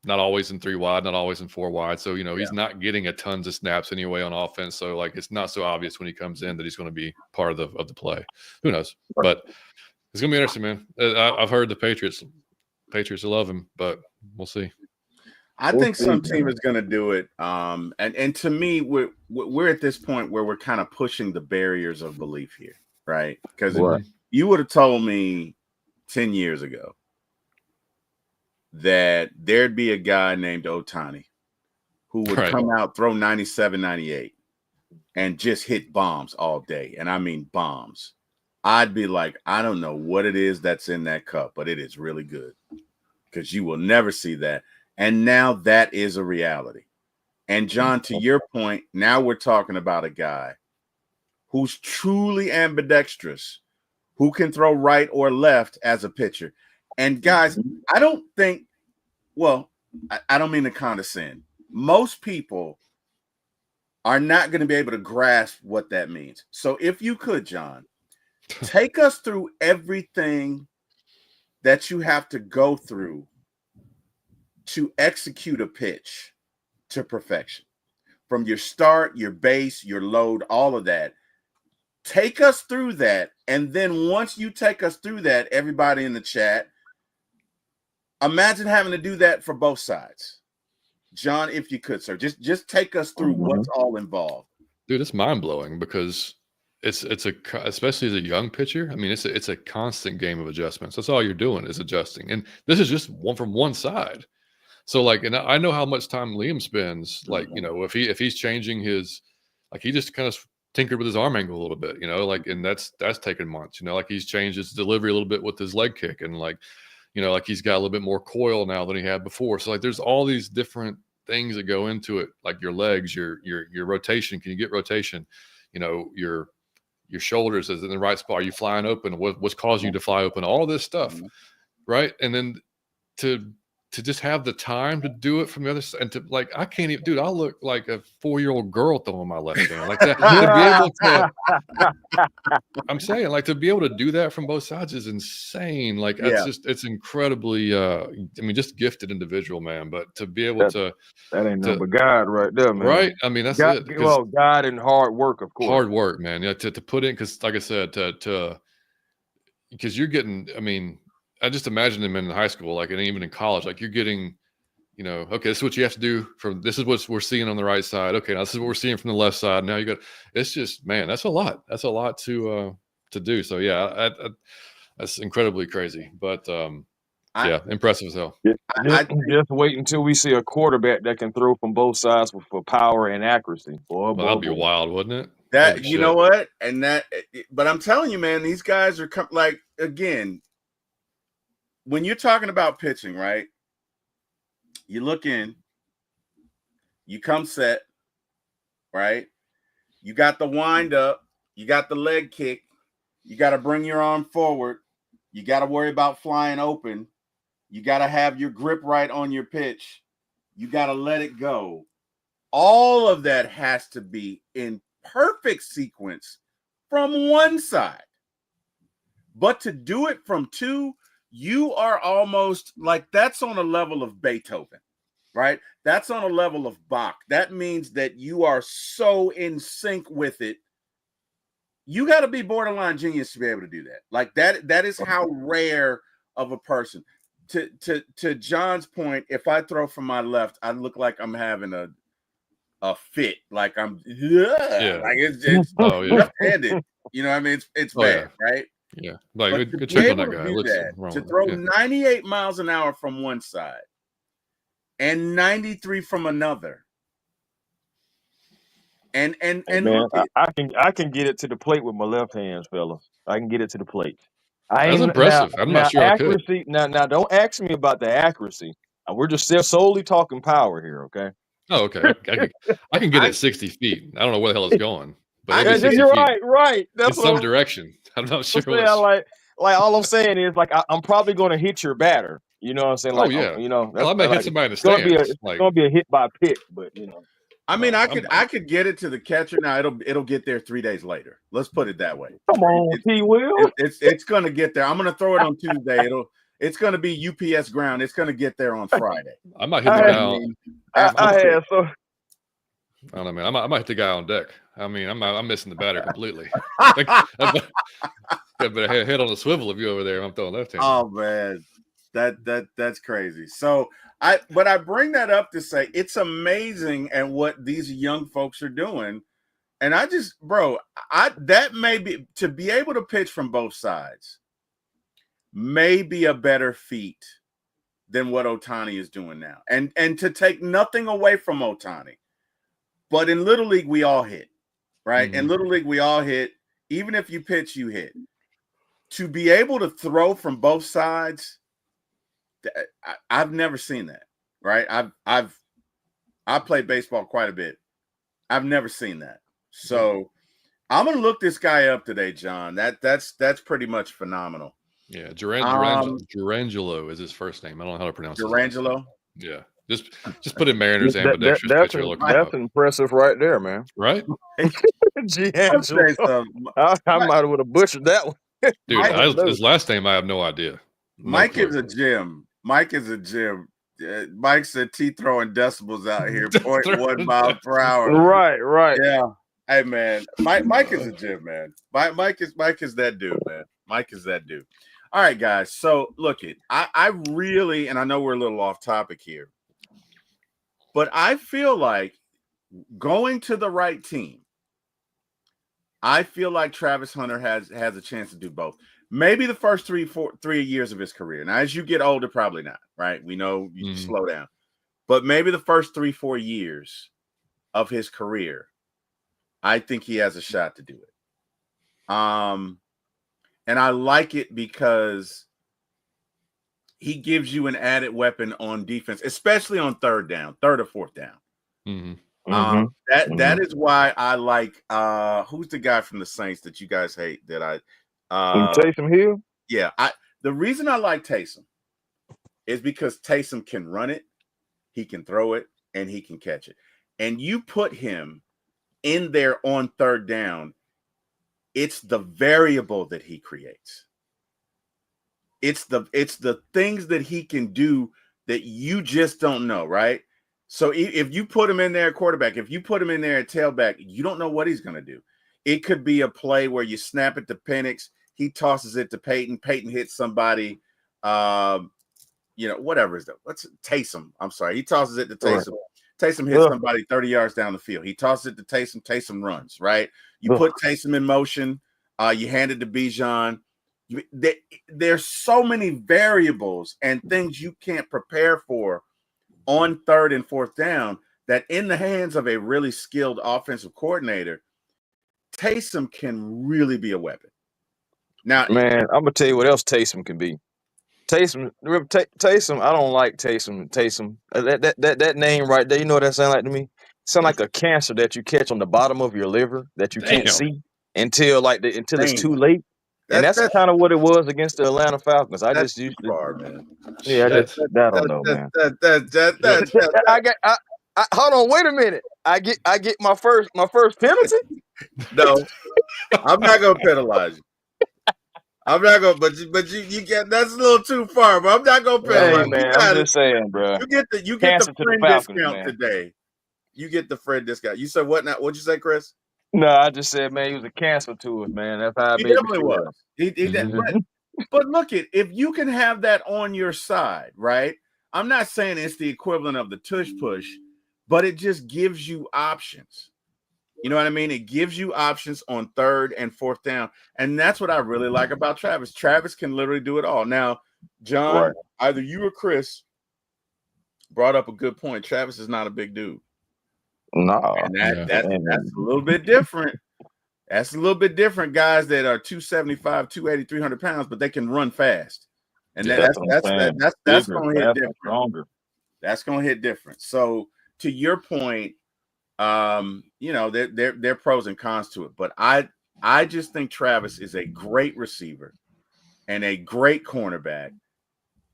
not always in 3 wide, not always in 4 wide. So he's not getting a tons of snaps anyway on offense. So like it's not so obvious when he comes in that he's going to be part of the play. Who knows? But it's going to be interesting, man. I've heard the Patriots love him, but we'll see. I think some team is going to do it. And to me, we're at this point where we're kind of pushing the barriers of belief here, right? Because you would have told me 10 years ago that there'd be a guy named Ohtani who would come out, throw 97, 98, and just hit bombs all day. And I mean bombs. I'd be like, I don't know what it is that's in that cup, but it is really good, because you will never see that. And now that is a reality. And John, to your point, now we're talking about a guy who's truly ambidextrous, who can throw right or left as a pitcher. And guys, I don't think, well, I don't mean to condescend. Most people are not going to be able to grasp what that means. So if you could, John, take us through everything that you have to go through to execute a pitch to perfection, from your start, your base, your load, all of that. Take us through that. And then once you take us through that, everybody in the chat, imagine having to do that for both sides. John, if you could, sir, just take us through what's all involved. Dude, it's mind-blowing, because especially as a young pitcher, I mean, it's a constant game of adjustments. That's all you're doing is adjusting. And this is just from one side. So like, and I know how much time Liam spends, like, if he's changing his, like, he just kind of tinkered with his arm angle a little bit, like, and that's taken months, like he's changed his delivery a little bit with his leg kick, and like, like he's got a little bit more coil now than he had before. So like, there's all these different things that go into it, like your legs, your rotation. Can you get rotation? Your shoulders is in the right spot. Are you flying open? What's causing you to fly open? All this stuff, right? And then to just have the time to do it from the other side, and to, like, I can't even, dude, I look like a 4-year-old girl throwing my left hand like that. To be able to, I'm saying, like, to be able to do that from both sides is insane. Like, it's incredibly, I mean, just gifted individual, man. But to be able that ain't nothing but God right there, man. Right? I mean, that's God, it. Well, God and hard work, of course. Hard work, man. Yeah, to put in, because like I said, because you're getting, I mean, I just imagine them in high school, like, and even in college, like, you're getting, okay, this is what you have to do this is what we're seeing on the right side. Okay, now this is what we're seeing from the left side. Now it's just, man, that's a lot. That's a lot to do. So yeah, that's incredibly crazy, but impressive as hell. Just wait until we see a quarterback that can throw from both sides for power and accuracy. That'd be wild, wouldn't it? That, you know what? And but I'm telling you, man, these guys are like, again, when you're talking about pitching, right? You look in, you come set, right? You got the wind up, you got the leg kick, you got to bring your arm forward, you got to worry about flying open, you got to have your grip right on your pitch, you got to let it go. All of that has to be in perfect sequence from one side. But to do it from two, you are almost like, that's on a level of Beethoven, right? That's on a level of Bach. That means that you are so in sync with it. You got to be borderline genius to be able to do that. Like that is how rare of a person. To John's point, if I throw from my left, I look like I'm having a fit. Like I'm like it's left-handed. You know what I mean? It's bad, right? Yeah, like good check on that guy. To throw 98 miles an hour from one side and 93 from another, and man, I can get it to the plate with my left hand, fellas. I can get it to the plate. That's impressive. I'm not sure accuracy, I could. Now, don't ask me about the accuracy. We're just solely talking power here, okay? Oh, okay. I can get it 60 feet. I don't know where the hell it's going. But you're right. That's in some direction. I'm not sure. like all I'm saying is like I'm probably going to hit your batter. You know what I'm saying? Oh Like yeah. you know, Hell, I may hit like somebody in the it's gonna be stands. Like, a hit by pitch, but you know. I mean, no, I could get it to the catcher. Now it'll get there 3 days later. Let's put it that way. Come on, T. Will. It's gonna get there. I'm gonna throw it on Tuesday. It's gonna be UPS ground. It's gonna get there on Friday. I might hit I the had- guy on. I had so. I don't know, man. I might hit the guy on deck. I mean, I'm missing the batter completely. Got a head on the swivel of you over there. I'm throwing left hand. Oh man, that's crazy. So I bring that up to say it's amazing at what these young folks are doing, and that may be to be able to pitch from both sides may be a better feat than what Ohtani is doing now, and to take nothing away from Ohtani, but in Little League we all hit, right? Mhm. In Little League we all hit. Even if you pitch, you hit. To be able to throw from both sides, I've never seen that, right? I've played baseball quite a bit. I've never seen that. So I'm gonna look this guy up today, John. That's pretty much phenomenal. Yeah, Durangelo is his first name. I don't know how to pronounce it. Durangelo. Yeah, just put in Mariners ambidextrous pitcher. That's impressive right there, man. Right? Giangelo. I might have butchered that one. Dude, his last name I have no idea. Mike is a gem. Mike Mike said T throwing decibels out here, 0.1 miles per hour. Right. Yeah. Hey man, Mike is a gem, man. Mike is that dude, man. Mike is that dude. All right, guys. So look I really, and I know we're a little off topic here, but I feel like going to the right team, I feel like Travis Hunter has a chance to do both. Maybe the first 3 years of his career. Now, as you get older, probably not, right? We know you slow down. But maybe the first 3-4 years of his career, I think he has a shot to do it. And I like it because he gives you an added weapon on defense, especially on third or fourth down. Mm-hmm. That is why I like who's the guy from the Saints that you guys hate that I Taysom Hill? Yeah, the reason I like Taysom is because Taysom can run it, he can throw it, and he can catch it. And you put him in there on third down, it's the variable that he creates. It's the things that he can do that you just don't know, right? So if you put him in there at quarterback, if you put him in there at tailback, you don't know what he's going to do. It could be a play where you snap it to Penix, he tosses it to Peyton hits somebody, whatever is that? What's Taysom? I'm sorry. He tosses it to Taysom. Right. Taysom hits somebody 30 yards down the field. He tosses it to Taysom. Taysom runs, right? You put Taysom in motion. You hand it to Bijan. There's so many variables and things you can't prepare for on third and fourth down that in the hands of a really skilled offensive coordinator, Taysom can really be a weapon. Now, man, I'm gonna tell you what else Taysom can be. Taysom, I don't like Taysom. That name right there, you know what that sound like to me? Sound like a cancer that you catch on the bottom of your liver that you can't see until it's too late. And that's kind of what it was against the Atlanta Falcons. I just used to, man. Yeah, I don't know, man. Hold on, wait a minute. I get my first penalty. No, I'm not gonna penalize you. I'm not gonna, but you get that's a little too far. But I'm not gonna penalize. Hey, man, I'm just saying, bro. You get the friend discount today. You get the friend discount. You said what now? What'd you say, Chris? No, I just said, man, he was a cancer to us, man. That's how he definitely was. He but look if you can have that on your side, right? I'm not saying it's the equivalent of the tush push, but it just gives you options. You know what I mean? It gives you options on third and fourth down. And that's what I really like about Travis. Travis can literally do it all. Now, John, either you or Chris brought up a good point. Travis is not a big dude. No. And that's a little bit different. That's a little bit different. Guys that are 275, 280, 300 pounds, but they can run fast. And that's going to hit different. Stronger. That's going to hit different. So to your point, there are pros and cons to it, but I just think Travis is a great receiver. and a great cornerback,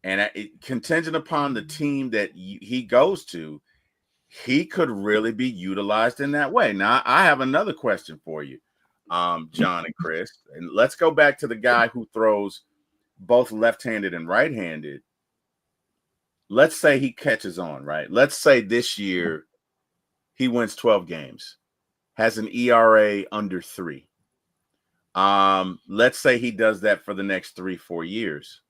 and contingent upon the team that he goes to, he could really be utilized in that way. Now, I have another question for you, John and Chris, and let's go back to the guy who throws both left-handed and right-handed. Let's say he catches on, right? Let's say this year he wins 12 games, has an ERA under 3. Let's say he does that for the next 3-4 years.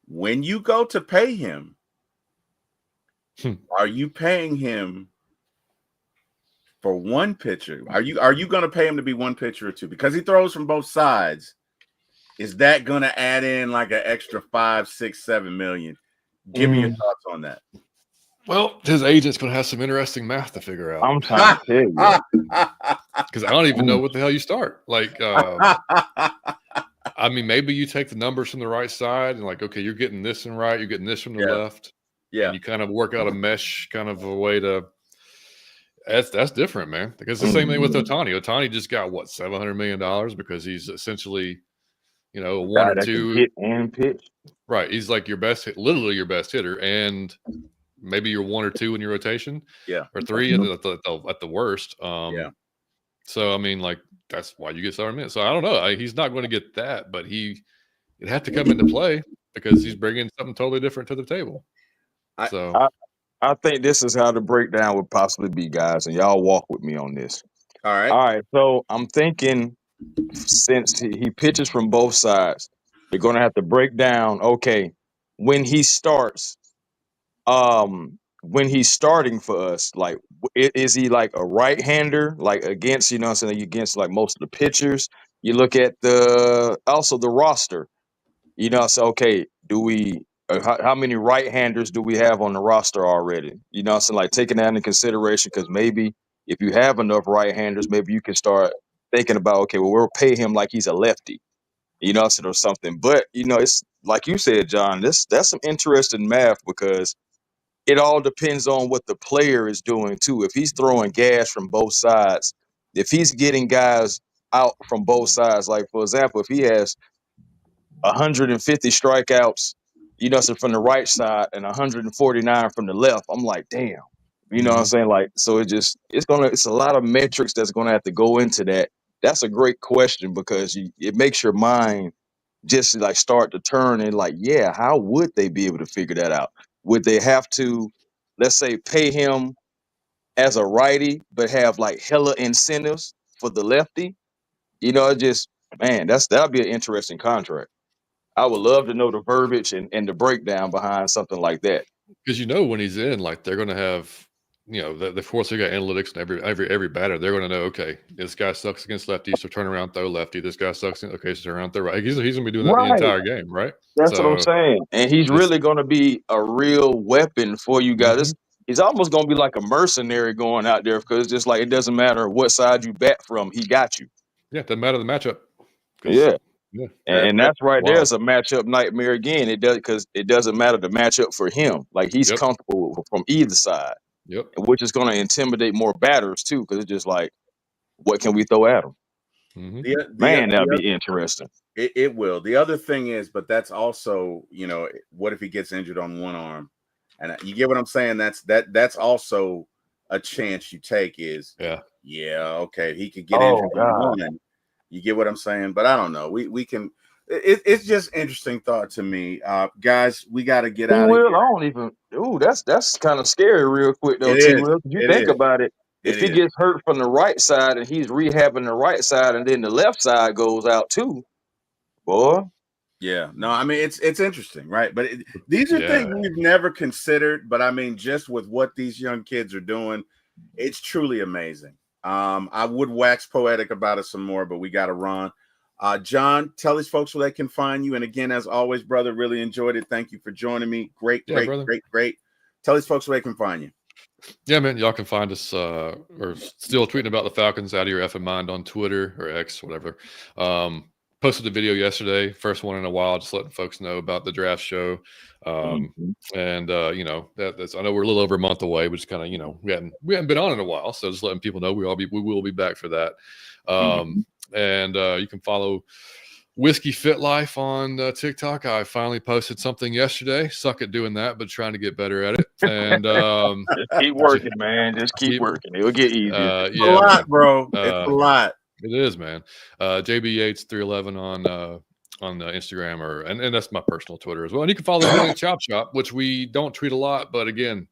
When you go to pay him, are you paying him for one pitcher? Are you going to pay him to be one pitcher or two? Because he throws from both sides. Is that going to add in like an extra 5, 6, 7 million? Give me your thoughts on that. Well, his agent's going to have some interesting math to figure out. I'm trying to tell you. Because I don't even know what the hell you start. Like, I mean, maybe you take the numbers from the right side and like, okay, you're getting this in right, you're getting this from the left. Yeah. And you kind of work out a mesh kind of a way to that's different, man. Because the same thing with Ohtani. Ohtani just got what, $700 million because he's essentially, you know, one or two hit and pitch. Right. He's like your best hit, literally your best hitter, and maybe you're 1 or 2 in your rotation. Yeah. Or 3 at the worst. Yeah. So I mean, like, that's why you get $700 million. So I don't know. He's not going to get that, but it'd have to come into play because he's bringing something totally different to the table. I think this is how the breakdown would possibly be, guys, and y'all walk with me on this. All right. All right. So I'm thinking since he pitches from both sides, they're going to have to break down, okay, when he starts, when he's starting for us, like, is he like a right-hander, like against, you know what I'm saying, against like most of the pitchers? You look at also the roster, you know, so, okay, do we, how many right-handers do we have on the roster already? You know, so like taking that into consideration, because maybe if you have enough right-handers, maybe you can start thinking about, okay, well, we'll pay him like he's a lefty, you know, or something. But, you know, it's like you said, John, that's some interesting math because it all depends on what the player is doing too. If he's throwing gas from both sides, if he's getting guys out from both sides, like for example, if he has 150 strikeouts, you know, so from the right side and 149 from the left, I'm like, damn, you know what I'm saying? Like, so it's a lot of metrics that's going to have to go into that. That's a great question because it makes your mind just like start to turn and like, yeah, how would they be able to figure that out? Would they have to, let's say, pay him as a righty, but have like hella incentives for the lefty? You know, that'll be an interesting contract. I would love to know the verbiage and the breakdown behind something like that. Because, you know, when he's in, like, they're going to have, you know, of course, they got analytics and every batter. They're going to know, okay, this guy sucks against lefties, so turn around, throw lefty. This guy sucks, okay, so turn around, throw right. He's going to be doing that the entire game, right? That's what I'm saying. And he's really going to be a real weapon for you guys. He's almost going to be like a mercenary going out there because it's just like it doesn't matter what side you bat from, he got you. Yeah, doesn't matter the matchup. Yeah. And that's right. Wow. There's a matchup nightmare again. It does because it doesn't matter the matchup for him. Like he's comfortable from either side. Yep. Which is going to intimidate more batters too, because it's just like, what can we throw at him? That'll be interesting. It will. The other thing is, but that's also, you know, what if he gets injured on one arm? And you get what I'm saying? That's also a chance you take. Is okay, he could get injured on one. You get what I'm saying? But I don't know. We can. It's just interesting thought to me, guys. We got to get out of here. I don't even. Ooh, that's kind of scary. Real quick though, T-Will. You think about it. If he gets hurt from the right side and he's rehabbing the right side, and then the left side goes out too, boy. Yeah. No, I mean it's interesting, right? But these are things we've never considered. But I mean, just with what these young kids are doing, it's truly amazing. I would wax poetic about it some more, but we got to run. John, tell these folks where they can find you. And again, as always, brother, really enjoyed it. Thank you for joining me. Great. Tell these folks where they can find you. Yeah, man, y'all can find us or still tweeting about the Falcons out of your effing mind on Twitter or X, whatever. Posted a video yesterday, first one in a while, just letting folks know about the draft show. And you know, that's, I know we're a little over a month away, but just kind of, you know, we hadn't been on in a while, so just letting people know we will be back for that. And you can follow Whiskey Fit Life on TikTok. I finally posted something yesterday. Suck at doing that, but trying to get better at it. And Just keep working, man. Just keep working. It'll get easier. It's a yeah, lot, man. bro. It's a lot. It is, man. JB Yates 311 on Instagram and that's my personal Twitter as well. And you can follow the Brilliant Chop Shop, which we don't tweet a lot, but again,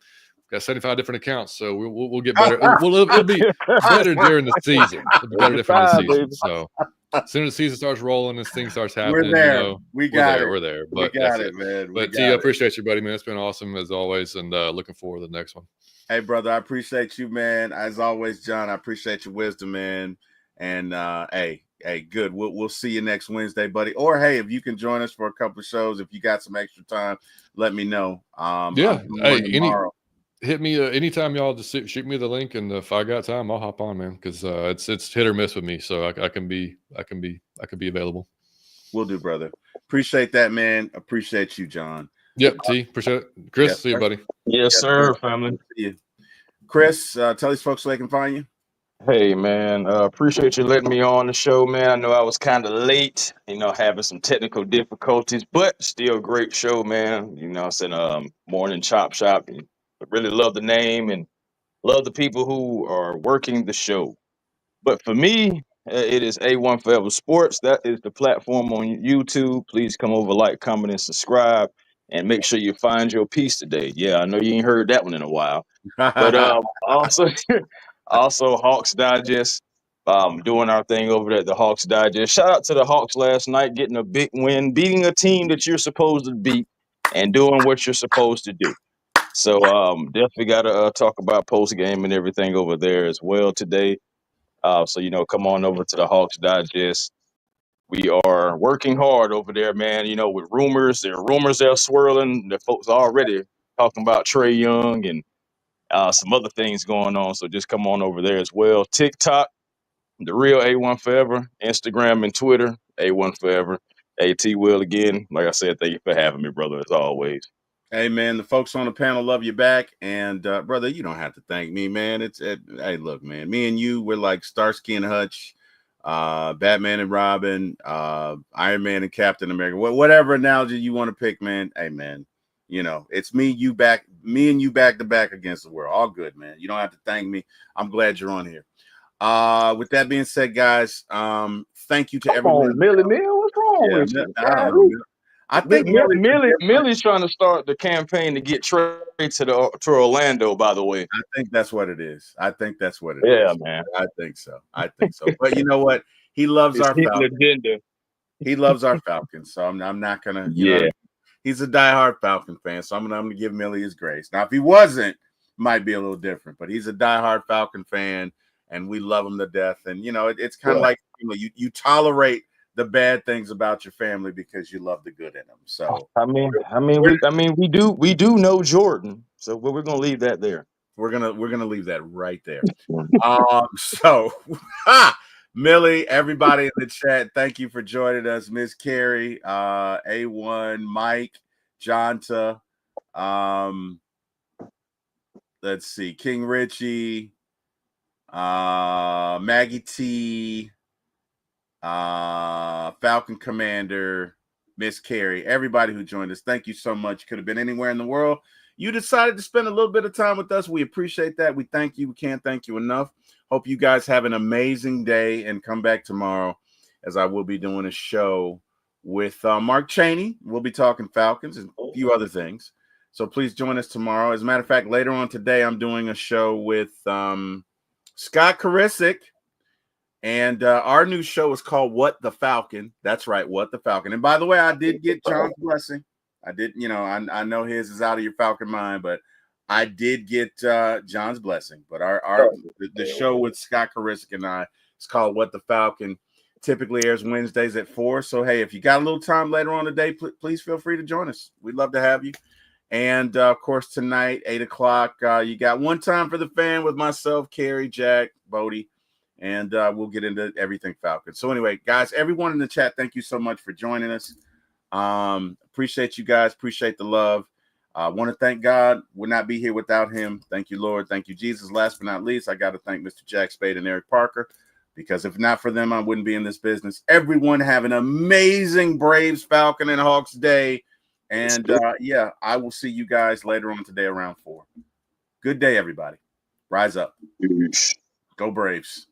got 75 different accounts, so we'll get better. It'll be better during the season. It'll be better during the season. So as soon as the season starts rolling, this thing starts happening. We're there. You know, we got it. We're there. But we got it, man. But T, I appreciate you, buddy, man. It's been awesome as always, and looking forward to the next one. Hey, brother, I appreciate you, man. As always, John, I appreciate your wisdom, man. And hey, good. We'll see you next Wednesday, buddy. Or hey, if you can join us for a couple of shows, if you got some extra time, let me know. Yeah. Hey, hit me anytime, y'all. Just shoot me the link, and if I got time, I'll hop on, man. Because it's hit or miss with me, so I can be available. Will do, brother. Appreciate that, man. Appreciate you, John. Yep, T. Appreciate it. Chris, see you, buddy. Yes, sir, family. See you. Chris, tell these folks where they can find you. Hey, man, appreciate you letting me on the show, man. I know I was kind of late, having some technical difficulties, but still great show, man. I said Morning Chop Shop. And I really love the name and love the people who are working the show. But for me, it is A1 Forever Sports. That is the platform on YouTube. Please come over, like, comment, and subscribe. And make sure you find your piece today. Yeah, I know you ain't heard that one in a while. But also Hawks Digest, doing our thing over there at the Hawks Digest. Shout out to the Hawks last night, getting a big win, beating a team that you're supposed to beat and doing what you're supposed to do. So definitely got to talk about post game and everything over there as well today. So come on over to the Hawks Digest. We are working hard over there, man. With rumors, there are rumors that are swirling. The folks are already talking about Trae Young and some other things going on. So just come on over there as well. TikTok, the real A1 Forever. Instagram and Twitter, A1 Forever. AT Will again. Like I said, thank you for having me, brother, as always. Hey, man, the folks on the panel love you back. And, brother, you don't have to thank me, man. Hey, look, man, me and you, we're like Starsky and Hutch, Batman and Robin, Iron Man and Captain America, whatever analogy you want to pick, man. Hey, man, it's me and you back to back against the world. All good, man. You don't have to thank me. I'm glad you're on here. With that being said, guys, thank you to everyone. Millie, what's wrong with you? I think Millie's trying to start the campaign to get Trae to Orlando, by the way. I think that's what it is. Yeah, man. I think so. But you know what? He loves our Falcons. He loves our Falcons. So I'm not gonna, he's a diehard Falcon fan. So I'm gonna give Millie his grace. Now, if he wasn't, might be a little different, but he's a diehard Falcon fan and we love him to death. And it's kind of like you tolerate the bad things about your family because you love the good in them. So we do know Jordan, so we're gonna leave that there. We're gonna leave that right there. So Millie, everybody in the chat, thank you for joining us. Miss Carrie, A1, Mike, Jonta, let's see, King Richie, Maggie T, Falcon Commander, Miss Carrie, everybody who joined us, thank you so much. Could have been anywhere in the world. You decided to spend a little bit of time with us. We appreciate that. We thank you. We can't thank you enough. Hope you guys have an amazing day and come back tomorrow as I will be doing a show with Mark Cheney. We'll be talking Falcons and a few other things. So please join us tomorrow. As a matter of fact, later on today, I'm doing a show with Scott Karisic. And our new show is called What the Falcon. That's right, What the Falcon. And by the way, I did get John's blessing. I did, I know his is out of your Falcon mind, but I did get John's blessing. But the show with Scott Karisic and I is called What the Falcon. Typically airs Wednesdays at 4. So hey, if you got a little time later on today, please feel free to join us. We'd love to have you. And of course, tonight, 8:00, you got One Time for the Fan with myself, Carrie, Jack, Bodie. And we'll get into everything Falcon. So anyway, guys, everyone in the chat, thank you so much for joining us. Appreciate you guys. Appreciate the love. Want to thank God. Would not be here without him. Thank you, Lord. Thank you, Jesus. Last but not least, I got to thank Mr. Jack Spade and Eric Parker. because if not for them, I wouldn't be in this business. Everyone have an amazing Braves, Falcon, and Hawks day. And yeah, I will see you guys later on today around 4. Good day, everybody. Rise up. Peace. Go Braves.